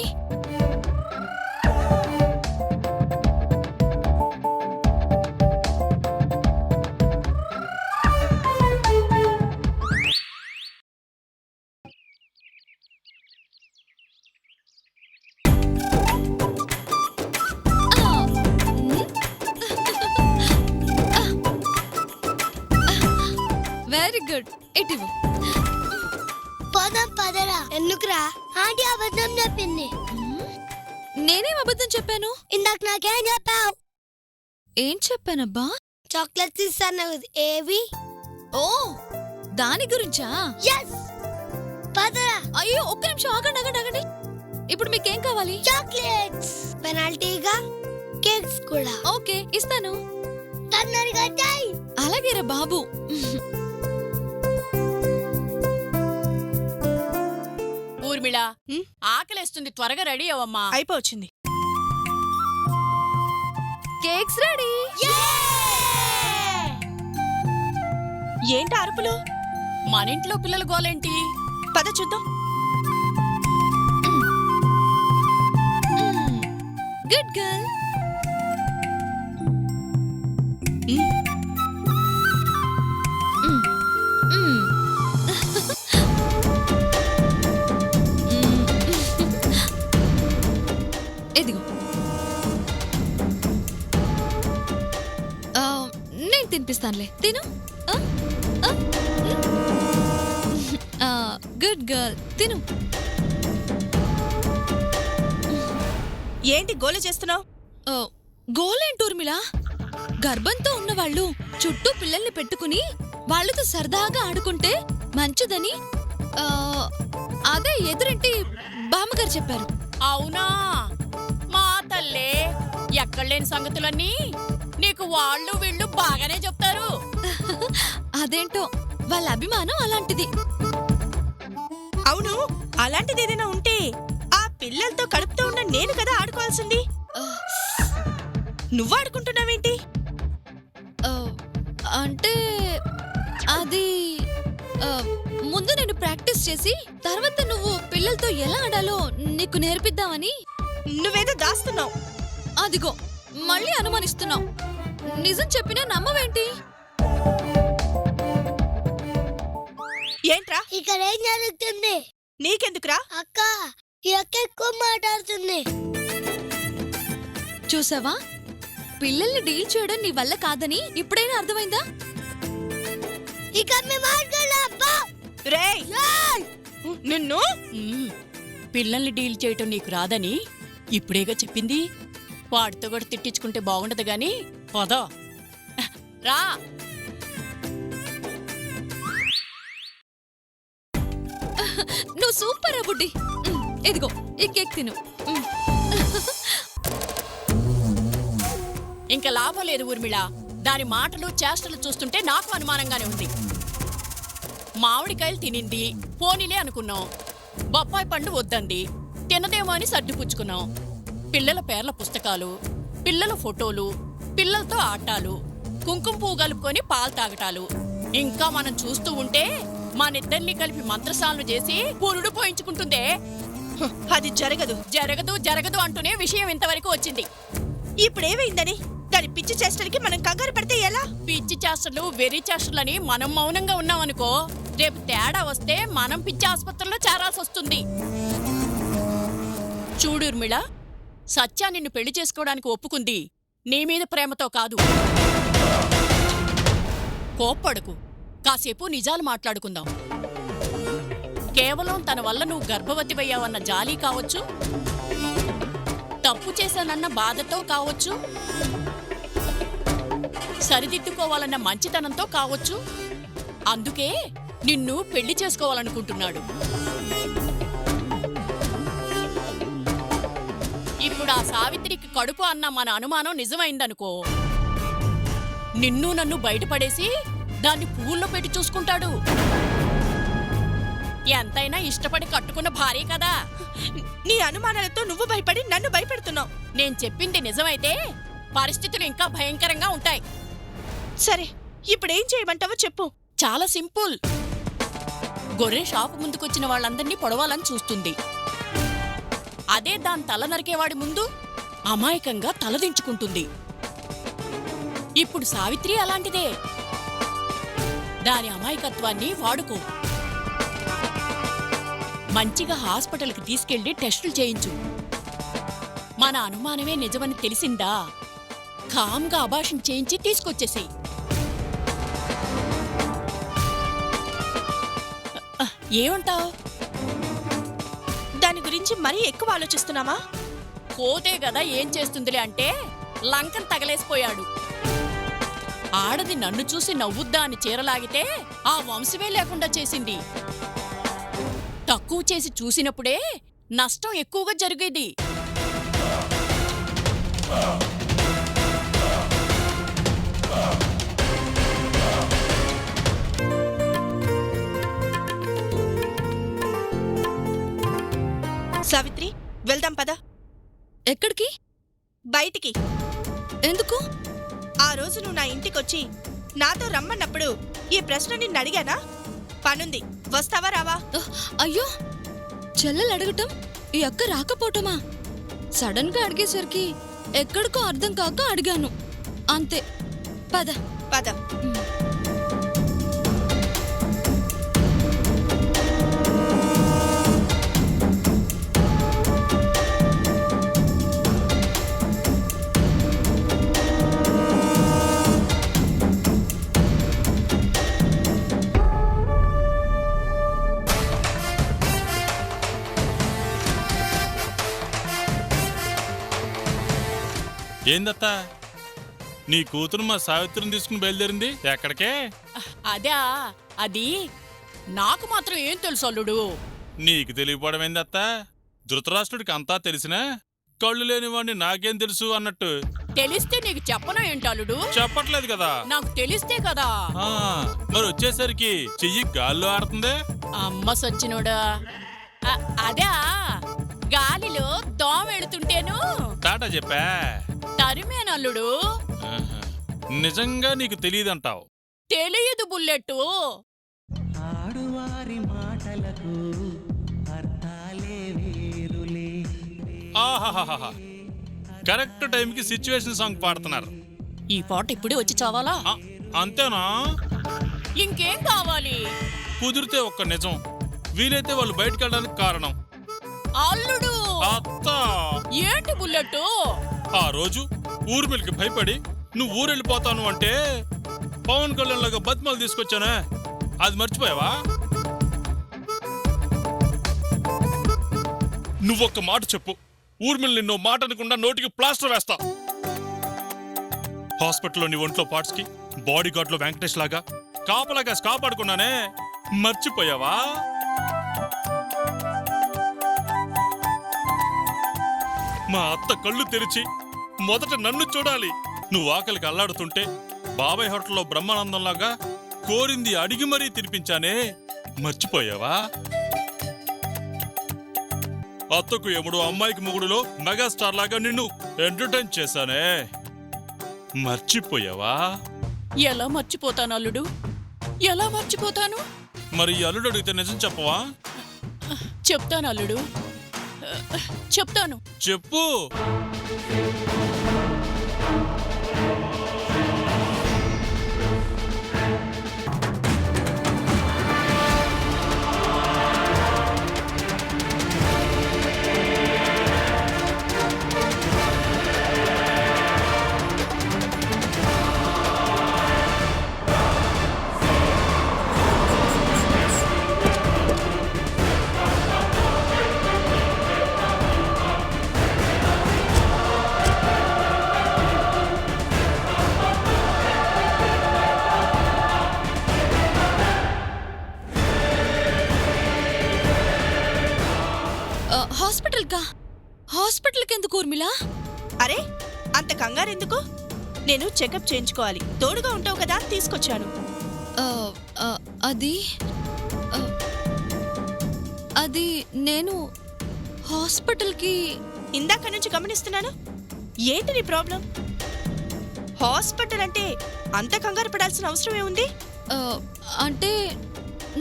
గుడ్ ఇటివు. పోదాం పదరా. ఎందుకురా? ఆంటీ అబద్ధం చెప్పింది. నేనేం అబద్ధం చెప్పాను? ఇందాక నాకేం చెప్పావు? ఏం చెప్పానబ్బా? చాక్లెట్స్ ఇస్తాను. ఏవి? ఓ దాని గురించా? ఎస్. పదరా. అయ్యో ఒక్క నిమిషం ఆగండి ఆగండి ఆగండి. ఇప్పుడు మీకేం కావాలి? చాక్లెట్స్. పెనాల్టీగా కేక్స్ కూడా. ఓకే ఇస్తాను. తొందరగా చేయి. అలాగేరా బాబు. ఊర్మిళ, ఆకలేస్తుంది, త్వరగా రెడీ అవమ్మా. అయిపోవచ్చింది. Cakes ready. ఏంటి అరుపులు? మన ఇంట్లో పిల్లల గోలేంటి? పద చూద్దాం. Good girl. ఎదిగో. నేను తినిపిస్తానులే, తిను. గుడ్ గర్ల్, తిను. ఏంటి గోల చేస్తున్నావు? గోలేంటి ఊర్మిళ? గర్భంతో ఉన్నవాళ్ళు చుట్టూ పిల్లల్ని పెట్టుకుని వాళ్ళతో సరదాగా ఆడుకుంటే మంచిదని అదే ఎదురింటి బామ్మగారు చెప్పారు. అవునా? మా తల్లే, ఎక్కడలేని సంగతులన్నీ నీకు వాళ్ళు వీళ్ళు బాగానే చెప్తారు. అదేంటో వాళ్ళ అభిమానం అలాంటిది. అవును, అలాంటిది ఏదైనా ఉంటే ఆ పిల్లలతో కడుపుతూ ఉన్న నేను కదా ఆడుకోవాల్సింది. నువ్వు ఆడుకుంటున్నావేంటి? అంటే అది ముందు నేను ప్రాక్టీస్ చేసి తర్వాత నువ్వు పిల్లలతో ఎలా ఆడాలో నీకు నేర్పిద్దామని. నువ్వేదో దాస్తున్నావు. అదిగో మళ్ళీ అనుమానిస్తున్నావు. నిజం చెప్పినా నమ్మవేంటి? ఏంట్రా ఇక్కడ ఏం జరుగుతుంది? నీకెందుకురా? అక్క, ఈ అక్క ఎక్కువ మాట్లాడుతుంది. చూసావా, పిల్లల్ని డీల్ చేయడం నీ వల్ల కాదని ఇప్పుడైనా అర్థమైందా? ఇక మీ మాట్లాడబ్బా. రేయ్ నిన్ను. పిల్లల్ని డీల్ చేయటం నీకు రాదని ఇప్పుడేగా చెప్పింది. వాడితో కూడా తిట్టించుకుంటే బాగుండదు గాని పదా రా. నువ్వు సూపర్ బుడ్డి. ఇదిగో ఈ కేక్ తిను. ఇంకా లాభం లేదు ఊర్మిళ. దాని మాటలు చేష్టలు చూస్తుంటే నాకు అనుమానంగానే ఉంది. మామిడికాయలు తినింది, పోనీలే అనుకున్నాం. బొప్పాయి పండు వద్దంది, తినదేమో అని సర్దిపుచ్చుకున్నాం. పిల్లల పేర్ల పుస్తకాలు, పిల్లల ఫోటోలు, పిల్లలతో ఆటాలు, కుంకుమ పువ్వు కలుపుకొని పాలు తాగటాలు. ఇంకా మనం చూస్తూ ఉంటే మనిద్దరిని కలిపి మంత్రసాలను చేసి పురుడు పోయించుకుంటుందే. అది జరగదు జరగదు జరగదు అంటూనే విషయం ఇంతవరకు వచ్చింది. ఇప్పుడేమైందని? దాని పిచ్చి చేష్టలకి మనం కంగారు పడితే ఎలా? పిచ్చి చేష్టలు, వెర్రి చేష్టలని మనం మౌనంగా ఉన్నామనుకో, రేపు తేడా వస్తే మనం పిచ్చి ఆసుపత్రిలో చేరాల్సి వస్తుంది. చూడు ఊర్మిళ, సత్య నిన్ను పెళ్లి చేసుకోవడానికి ఒప్పుకుంది నీ మీద ప్రేమతో కాదు. కోప్పడకు, కాసేపు నిజాలు మాట్లాడుకుందాం. కేవలం తన వల్ల నువ్వు గర్భవతివయ్యావన్న జాలి కావచ్చు, తప్పు చేశానన్న బాధతో కావచ్చు, సరిదిద్దుకోవాలన్న మంచితనంతో కావచ్చు. అందుకే నిన్ను పెళ్లి చేసుకోవాలనుకుంటున్నాడు. ఇప్పుడు ఆ సావిత్రికి కడుపు అన్న మన అనుమానం నిజమైందనుకో, నిన్ను నన్ను బయటపడేసి దాన్ని పువ్వుల్లో పెట్టి చూసుకుంటాడు. ఎంతైనా ఇష్టపడి కట్టుకున్న భార్య కదా. నీ అనుమానాలతో నువ్వు భయపడి నన్ను భయపెడుతున్నావు. నేను చెప్పింది నిజమైతే పరిస్థితులు ఇంకా భయంకరంగా ఉంటాయి. సరే, ఇప్పుడేం చేయమంటావో చెప్పు. చాలా సింపుల్. గొర్రె షాపు ముందుకొచ్చిన వాళ్ళందర్నీ పొడవాలని చూస్తుంది. అదే దాని తల నరికేవాడి ముందు అమాయకంగా తలదించుకుంటుంది. ఇప్పుడు సావిత్రి అలాంటిదే. దాని అమాయకత్వాన్ని వాడుకో. మంచిగా హాస్పిటల్కి తీసుకెళ్లి టెస్టులు చేయించు. మన అనుమానమే నిజమని తెలిసిందా, కామ్గా అబార్షన్ చేయించి తీసుకొచ్చేసేయ్. ఏమంటావ్? దాని గురించి మరీ ఎక్కువ ఆలోచిస్తున్నామా? పోతే గదా ఏం చేస్తుందిలే అంటే లంకన్ తగలేసిపోయాడు. ఆడది నన్ను చూసి నవ్వుద్దా అని చీరలాగితే ఆ వంశమే లేకుండా చేసింది. తక్కువ చేసి చూసినప్పుడే నష్టం ఎక్కువగా జరిగేది. సావిత్రి, వెళ్దాం పద. ఎక్కడికి? బయటికి. ఎందుకు? ఆ రోజు నువ్వు నా ఇంటికొచ్చి నాతో రమ్మన్నప్పుడు ఈ ప్రశ్న నిన్ను అడిగానా? పనుంది, వస్తావా రావా? అయ్యో, చెల్లెలు అడగటం ఈ అక్క రాకపోవటమా? సడన్ గా అడిగేసరికి ఎక్కడికో అర్థం కాక అడిగాను అంతే. పద పద. ఏందత్తా, నీ కూతురు మా సావిత్రిని తీసుకుని బయలుదేరింది ఎక్కడికే? అదా, అది నాకు మాత్రం ఏం తెలుసు అల్లుడు. నీకు తెలియపోవడం ఏందత్తా? ధృతరాష్ట్రుడికి అంతా తెలిసినా కళ్ళు లేనివాడిని నాకేం తెలుసు అన్నట్టు. తెలిస్తే నీకు చెప్పను ఏంటల్లుడు? చెప్పట్లేదు కదా. నాకు తెలిస్తే కదా. ఆ, మరి వచ్చేసరికి చెయ్యి గాల్లో ఆడుతుందే. అమ్మ సచ్చినోడా, అదా గాలిలో దోమ వెళుతుంటేను టాటా చెప్పా. తరిమేనల్లుడు. ఆహా, నిజంగా నీకు తెలియదంటావు? తెలియదు బుల్లెట్టు. ఆహాహాహా, కరెక్ట్ టైంకి సిచ్యువేషన్ సాంగ్ పాడుతున్నారు. ఈ పాట ఇప్పుడే వచ్చి చావాలా? ఆ, అంతేనా? ఇంకేం కావాలి? కుదిరితే ఒక్క నిజం, వీలైతే వాళ్ళు బయటకు వెళ్ళడానికి కారణం. అల్లుడు, అత్త, ఏంటి బుల్లెట్టు? ఆ రోజు ఊర్మిళకి భయపడి నువ్వు ఊరెళ్ళిపోతాను అంటే పవన్ కళ్యాణ్ లాగా బతిమాలు తీసుకొచ్చానే, అది మర్చిపోయావా? నువ్వొక్క మాట చెప్పు, ఊర్మిళ నిన్నో మాట అనకుండా నోటికి ప్లాస్టర్ వేస్తా. హాస్పిటల్లో నీ ఒంట్లో పార్ట్స్ కి బాడీ గార్డ్ లో వెంకటేష్ లాగా కాపలాగా కాపాడుకున్నానే, మర్చిపోయావా? మా అత్త కళ్ళు తెరిచి మొదట నన్ను చూడాలి. నువ్వు ఆకలికి అల్లాడుతుంటే బాబాయ్ హోటల్లో బ్రహ్మానందంలాగా కోరింది అడిగి మరీ తినిపించానే, మర్చిపోయావా? అత్తకు ఎముడు అమ్మాయికి మొగుడులో మెగాస్టార్ లాగా నిన్ను ఎంటర్టైన్ చేశానే, మర్చిపోయావా? ఎలా మర్చిపోతాను అల్లుడు, ఎలా మర్చిపోతాను? మరి ఈ అల్లుడు అడిగితే నిజం చెప్పవా? చెప్తాను అల్లుడు, చెప్తాను. చెప్పు. హాస్పిటల్కి ఎందుకు ఊర్మిళ? అరే, అంత కంగారెందుకు? నేను చెకప్ చేయించుకోవాలి, తోడుగా ఉంటావు కదా అని తీసుకొచ్చాను. అది అది నేను హాస్పిటల్కి ఇందాక నుంచి గమనిస్తున్నాను. ఏంటి నీ ప్రాబ్లం? హాస్పిటల్ అంటే అంత కంగారు పడాల్సిన అవసరం ఏముంది? అంటే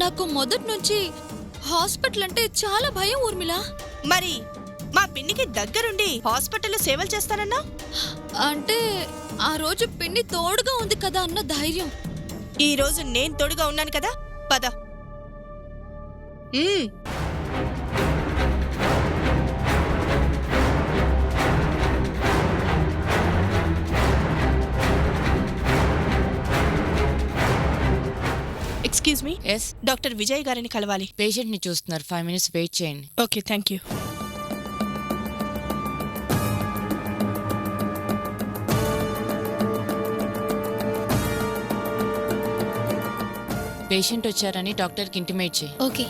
నాకు మొదటి నుంచి హాస్పిటల్ అంటే చాలా భయం ఊర్మిళ. మరి మా పిన్నికి దగ్గరుండి హాస్పిటల్లో సేవలు చేస్తానన్నా? అంటే ఆ రోజు పిన్ని తోడుగా ఉంది కదా అన్న ధైర్యం. ఈ రోజు నేను తోడుగా ఉన్నాను కదా, పద. Excuse me yes doctor Vijay గారిని కలవాలి. పేషెంట్ని చూస్తున్నారు, 5 minutes వెయిట్ చేయండి. Okay, thank you. పేషెంట్ వచ్చారని డాక్టర్కి ఇంటిమేట్ చేయి. ఓకే.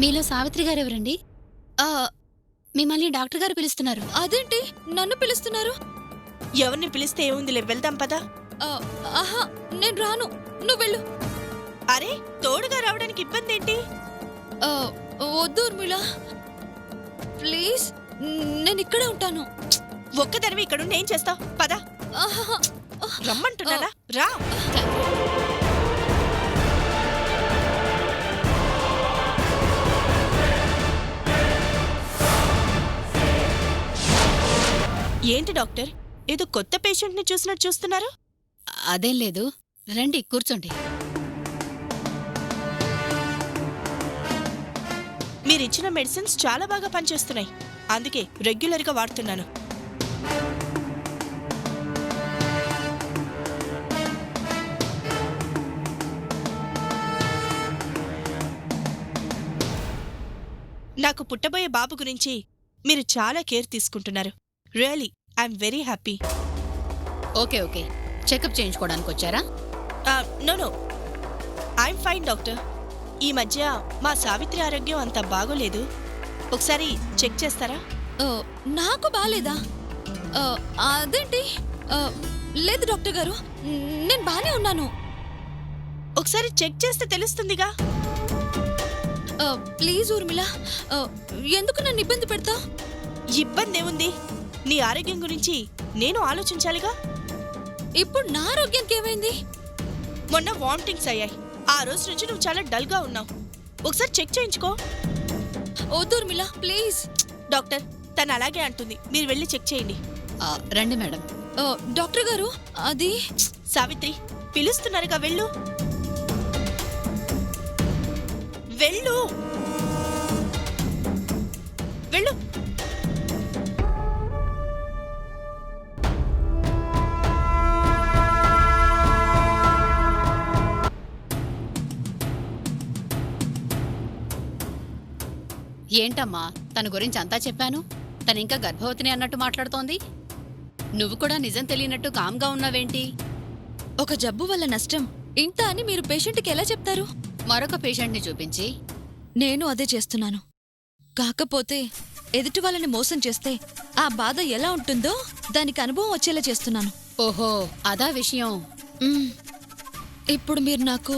మీలో సావిత్రి గారు ఎవరండి? ఆ, మిమ్మల్ని డాక్టర్ గారు పిలుస్తున్నారు. అదేంటి నన్ను పిలుస్తున్నారు? ఎవరిని పిలిస్తే ఏముందిలే, వెళ్దాం పదా. ఆ, ఆహా, నేను రాను, నువ్వు వెళ్ళు. అరే, తోడుగా రావడానికి ఇబ్బంది ఏంటి? ఆ, వద్దు ఊర్మిళ, ప్లీజ్, నేను ఇక్కడే ఉంటాను. ఒక్కదానివి ఇక్కడుండి ఏం చేస్తావు? పదా, ఆహా, రమ్మంటున్నారా? రా. ఏంటి డాక్టర్, ఏదో కొత్త పేషెంట్ని చూసినట్టు చూస్తున్నారు? అదేం లేదు, రండి కూర్చోండి. మీరిచ్చిన మెడిసిన్స్ చాలా బాగా పనిచేస్తున్నాయి, అందుకే రెగ్యులర్గా వాడుతున్నాను. నాకు పుట్టబోయే బాబు గురించి మీరు చాలా కేర్ తీసుకుంటున్నారు. Really I'm very happy. Okay okay, checkup చేయించుకోవడానికి వచ్చారా? No no, I'm fine doctor. ఈ మధ్య మా సావిత్రి ఆరోగ్యం అంత బాగోలేదు, ఒకసారి చెక్ చేస్తారా? ఆ, నాకు బాలేదా? ఆ, అదేంటి? ఆ, లేదు డాక్టర్ గారు, నేను బానే ఉన్నాను. ఒకసారి చెక్ చేస్తే తెలుస్తుందిగా. ఆ, ప్లీజ్ ఊర్మిళ, ఆ, ఎందుకు నన్ను ఇబ్బంది పెడతావు? ఇబ్బంది ఏముంది, నీ ఆరోగ్యం గురించి నేను ఆలోచించాలిగా. ఇప్పుడు నా ఆరోగ్యానికి ఏమైంది? మొన్న వామిటింగ్స్ అయ్యాయి, ఆ రోజు నుంచి నువ్వు చాలా డల్గా ఉన్నావు. ఒకసారి చెక్ చేయించుకో. వద్దు ఊర్మిళ, ప్లీజ్. డాక్టర్, తను అలాగే అంటుంది, మీరు వెళ్ళి చెక్ చేయండి. రండి మేడం. ఆ, డాక్టర్ గారు, అది సావిత్రి పిలుస్తున్నారుగా, వెళ్ళు వెళ్ళు వెళ్ళు. ఏంటమ్మా, తన గురించి అంతా చెప్పాను, తను ఇంకా గర్భవతిని అన్నట్టు మాట్లాడుతోంది. నువ్వు కూడా నిజం తెలియనట్టు కామ్గా ఉన్నావేంటి? ఒక జబ్బు వల్ల నష్టం ఇంత అని మీరు పేషెంట్కి ఎలా చెప్తారు? మరొక పేషెంట్ని చూపించి. నేను అదే చేస్తున్నాను. కాకపోతే ఎదుటి వాళ్ళని మోసం చేస్తే ఆ బాధ ఎలా ఉంటుందో దానికి అనుభవం వచ్చేలా చేస్తున్నాను. ఓహో, అదా విషయం. మ్మ్. ఇప్పుడు మీరు నాకు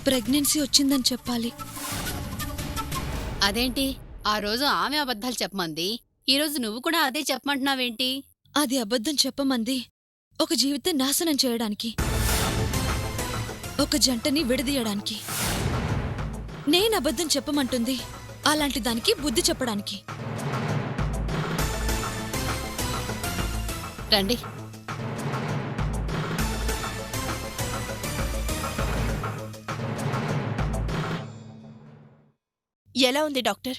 ప్రెగ్నెన్సీ వచ్చిందని చెప్పాలి. అదేంటి, ఆ రోజు ఆమె అబద్ధాలు చెప్పమంది, ఈరోజు నువ్వు కూడా అదే చెప్పమంటున్నావేంటి? అది అబద్ధం చెప్పమంది ఒక జీవితం నాశనం చేయడానికి, ఒక జంటని విడదీయడానికి. నేను అబద్ధం చెప్పమంటుంది అలాంటి దానికి బుద్ధి చెప్పడానికి. రండి. ఎలా ఉంది డాక్టర్?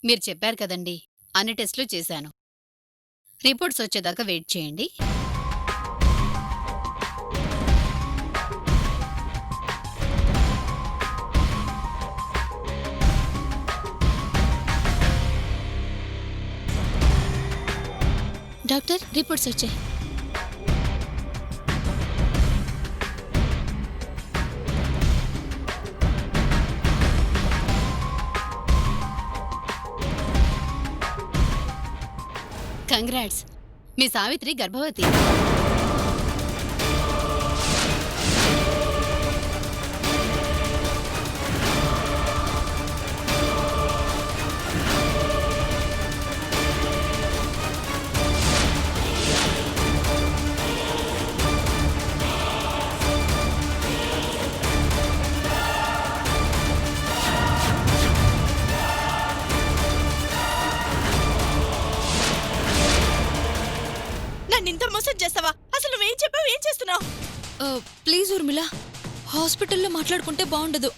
మీరు చెప్పారు కదండి, అన్ని టెస్టులు చేశాను. రిపోర్ట్స్ వచ్చేదాకా వెయిట్ చేయండి. డాక్టర్, రిపోర్ట్స్ వచ్చాయి. కంగ్రాట్స్, మీ సావిత్రి గర్భవతి. ఊర్మిళ, హాస్పిటల్లో మాట్లాడుకుంటే బాగుండదు.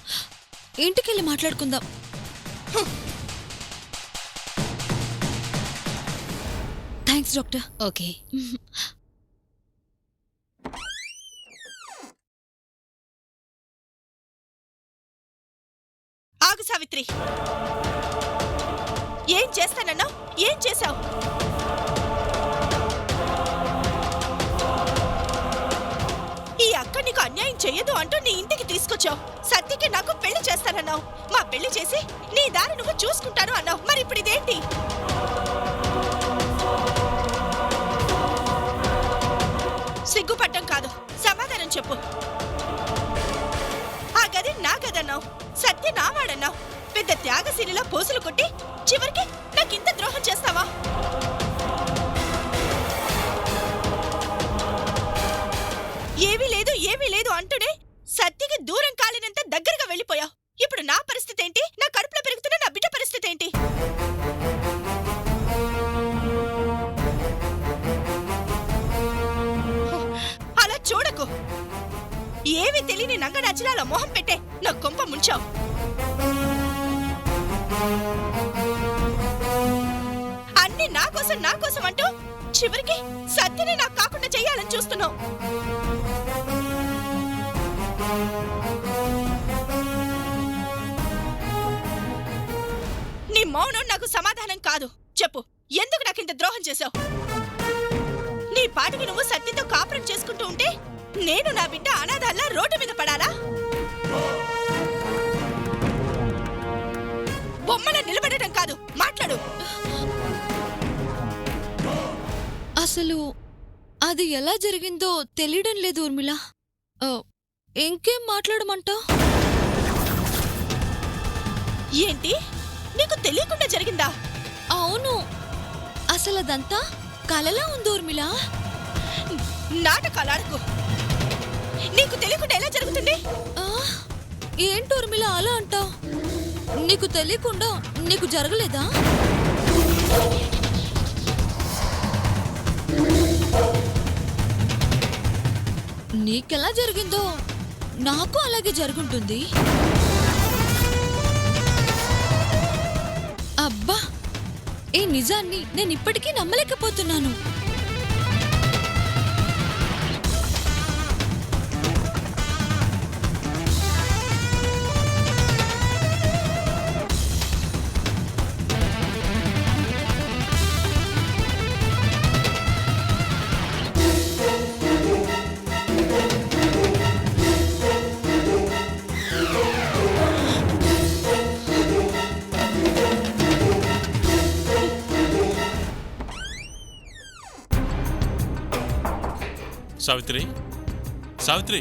ఇంటికెళ్ళి మాట్లాడుకుందాం. Thanks doctor. ఓకే. ఆగు సావిత్రి, ఏం చేస్తానన్నావు? ఏం చేశావు? ఈ అక్క నీకు అన్యాయం చెయ్యదు అంటూ నీ ఇంటికి తీసుకొచ్చావు. సత్యకి నాకు పెళ్లి చేస్తానన్నావు. మా పెళ్లి చేసి నీ దారి నువ్వు చూసుకుంటాను అన్నావు. మరి ఇప్పుడు ఇదేంటి? సిగ్గుపడ్డం కాదు, సమాధానం చెప్పు. ఆ గది నా గదన్నావు, సత్య నా వాడన్నావు. పెద్ద త్యాగశీలిలా పోసులు కొట్టి చివరికి నాకింత ద్రోహం చేస్తావా? ఏమీ లేదు అంటూనే సత్యకి దూరం కాలినంత దగ్గరగా వెళ్ళిపోయావు. ఇప్పుడు నా పరిస్థితి ఏంటి? నా కడుపులో పెరుగుతున్న నా బిడ్డ పరిస్థితి ఏంటి? అలా చూడకు. ఏమీ తెలియని నంగనాచిలా మొహం పెట్టే నా కొంప ముంచావు. అన్ని నా కోసం అంటూ చివరికి సత్యని నాకు కాకుండా చెయ్యాలని చూస్తున్నావు. నీ మౌనం నాకు సమాధానం కాదు. చెప్పు, ఎందుకు నాకింత ద్రోహం చేశావు? నీ పాటికి నువ్వు సత్యతో కాపురం చేసుకుంటూ ఉంటే నేను నా బిడ్డ అనాథాల్లా రోడ్డు మీద పడాలా? బొమ్మల నిలబడటం కాదు, మాట్లాడు. అసలు అది ఎలా జరిగిందో తెలియడం లేదు ఊర్మిళ. ఇంకేం మాట్లాడమంటావు? ఏంటి, నీకు తెలియకుండా జరిగిందా? అవును, అసలు అదంతా కలలా ఉంది ఊర్మిళ. నాటకాలాడకు. నీకు తెలియకుండా ఎలా జరుగుతుంది? ఏంటి ఊర్మిళ అలా అంటావు? నీకు తెలియకుండా నీకు జరగలేదా? నీకెలా జరిగిందో నాకు అలాగే జరుగుంటుంది. అబ్బా, ఈ నిజాన్ని నేను ఇప్పటికీ నమ్మలేకపోతున్నాను. సావిత్రి, సావిత్రి,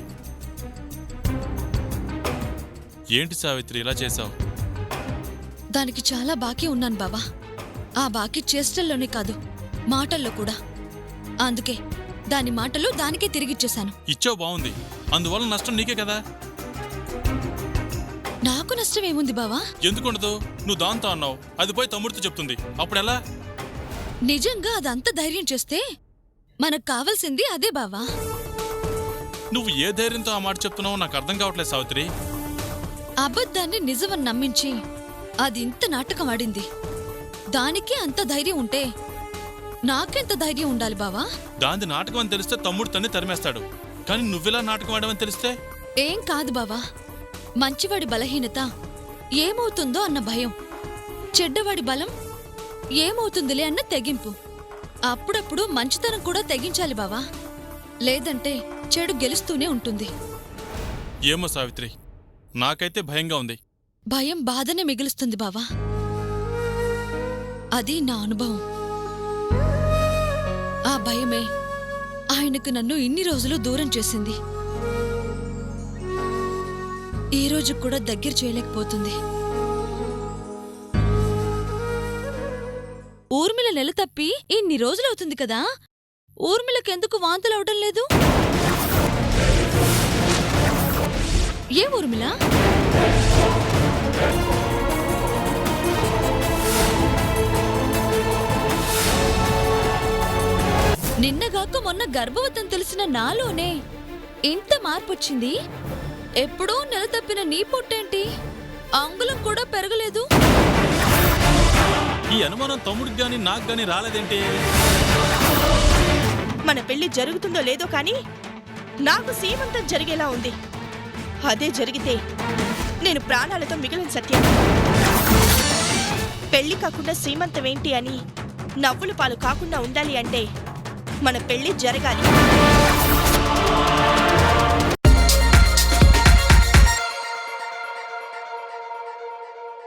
ఏంటి సావిత్రి ఇలా చేశావు? దానికి చాలా బాకీ ఉన్నాను బాబా. ఆ బాకీ చేష్టల్లోనే కాదు, మాటల్లో కూడా. అందుకే దాని మాటలు దానికే తిరిగిచ్చేశాను. ఇచ్చావు, బాగుంది. అందువల్ల నష్టం నీకే కదా. నాకు నష్టం ఏముంది బావా? ఎందుకుండదు? నువ్వు దాంతో అన్నావు, అది పోయి తమ్ముడితో చెప్తుంది. అప్పుడెలా? నిజంగా అదంతా ధైర్యం చేస్తే మనకు కావాల్సింది అదే బావా. నువ్వు ఏ ధైర్యంతో ఆ మాట చెప్తున్నావో నాకు అర్థం కావట్లేదు సావిత్రి. అబద్ధాన్ని నిజమని నమ్మించి అది ఇంత నాటకం ఆడింది. దానికే అంత ధైర్యం ఉంటే నాకెంత ధైర్యం ఉండాలి బావా? దాంది నాటకం అని తెలిస్తే తమ్ముడు తన్ని తరిమేస్తాడు. కానీ నువ్వెలా నాటకం ఆడమని తెలిస్తే? ఏం కాదు బావా, మంచివాడి బలహీనత ఏమవుతుందో అన్న భయం, చెడ్డవాడి బలం ఏమవుతుందిలే అన్న తెగింపు. అప్పుడప్పుడు మంచితనం కూడా తెగించాలి బావా, లేదంటే చెడు గెలుస్తూనే ఉంటుంది. ఏమో సావిత్రి, నాకైతే భయంగా ఉంది. భయం బాధనే మిగులుస్తుంది బావా. అది నా అనుభవం. ఆ భయమే ఆయనకు నన్ను ఇన్ని రోజులు దూరం చేసింది. ఈ రోజు కూడా దగ్గర చేయలేకపోతుంది. ఊర్మిళ నెల తప్పి ఇన్ని రోజులవుతుంది కదా, ఊర్మిళకెందుకు వాంతులవడం లేదు? ఏ ఊర్మిళ? నిన్నగాక మొన్న గర్భవతం తెలిసిన నాలోనే ఇంత మార్పు వచ్చింది. ఎప్పుడూ నెల తప్పిన నీ పొట్టేంటి అంగుళం కూడా పెరగలేదు? ఈ అనుమానం తమ్ముడికి గాని నాకు గాని రాలేదేంటి? మన పెళ్లి జరుగుతుందో లేదో కానీ నాకు సీమంతం జరిగేలా ఉంది. అదే జరిగితే నేను ప్రాణాలతో మిగిలిన సత్యం. పెళ్లి కాకుండా సీమంతం ఏంటి అని నవ్వుల పాలు కాకుండా ఉండాలి అంటే మన పెళ్లి జరగాలి.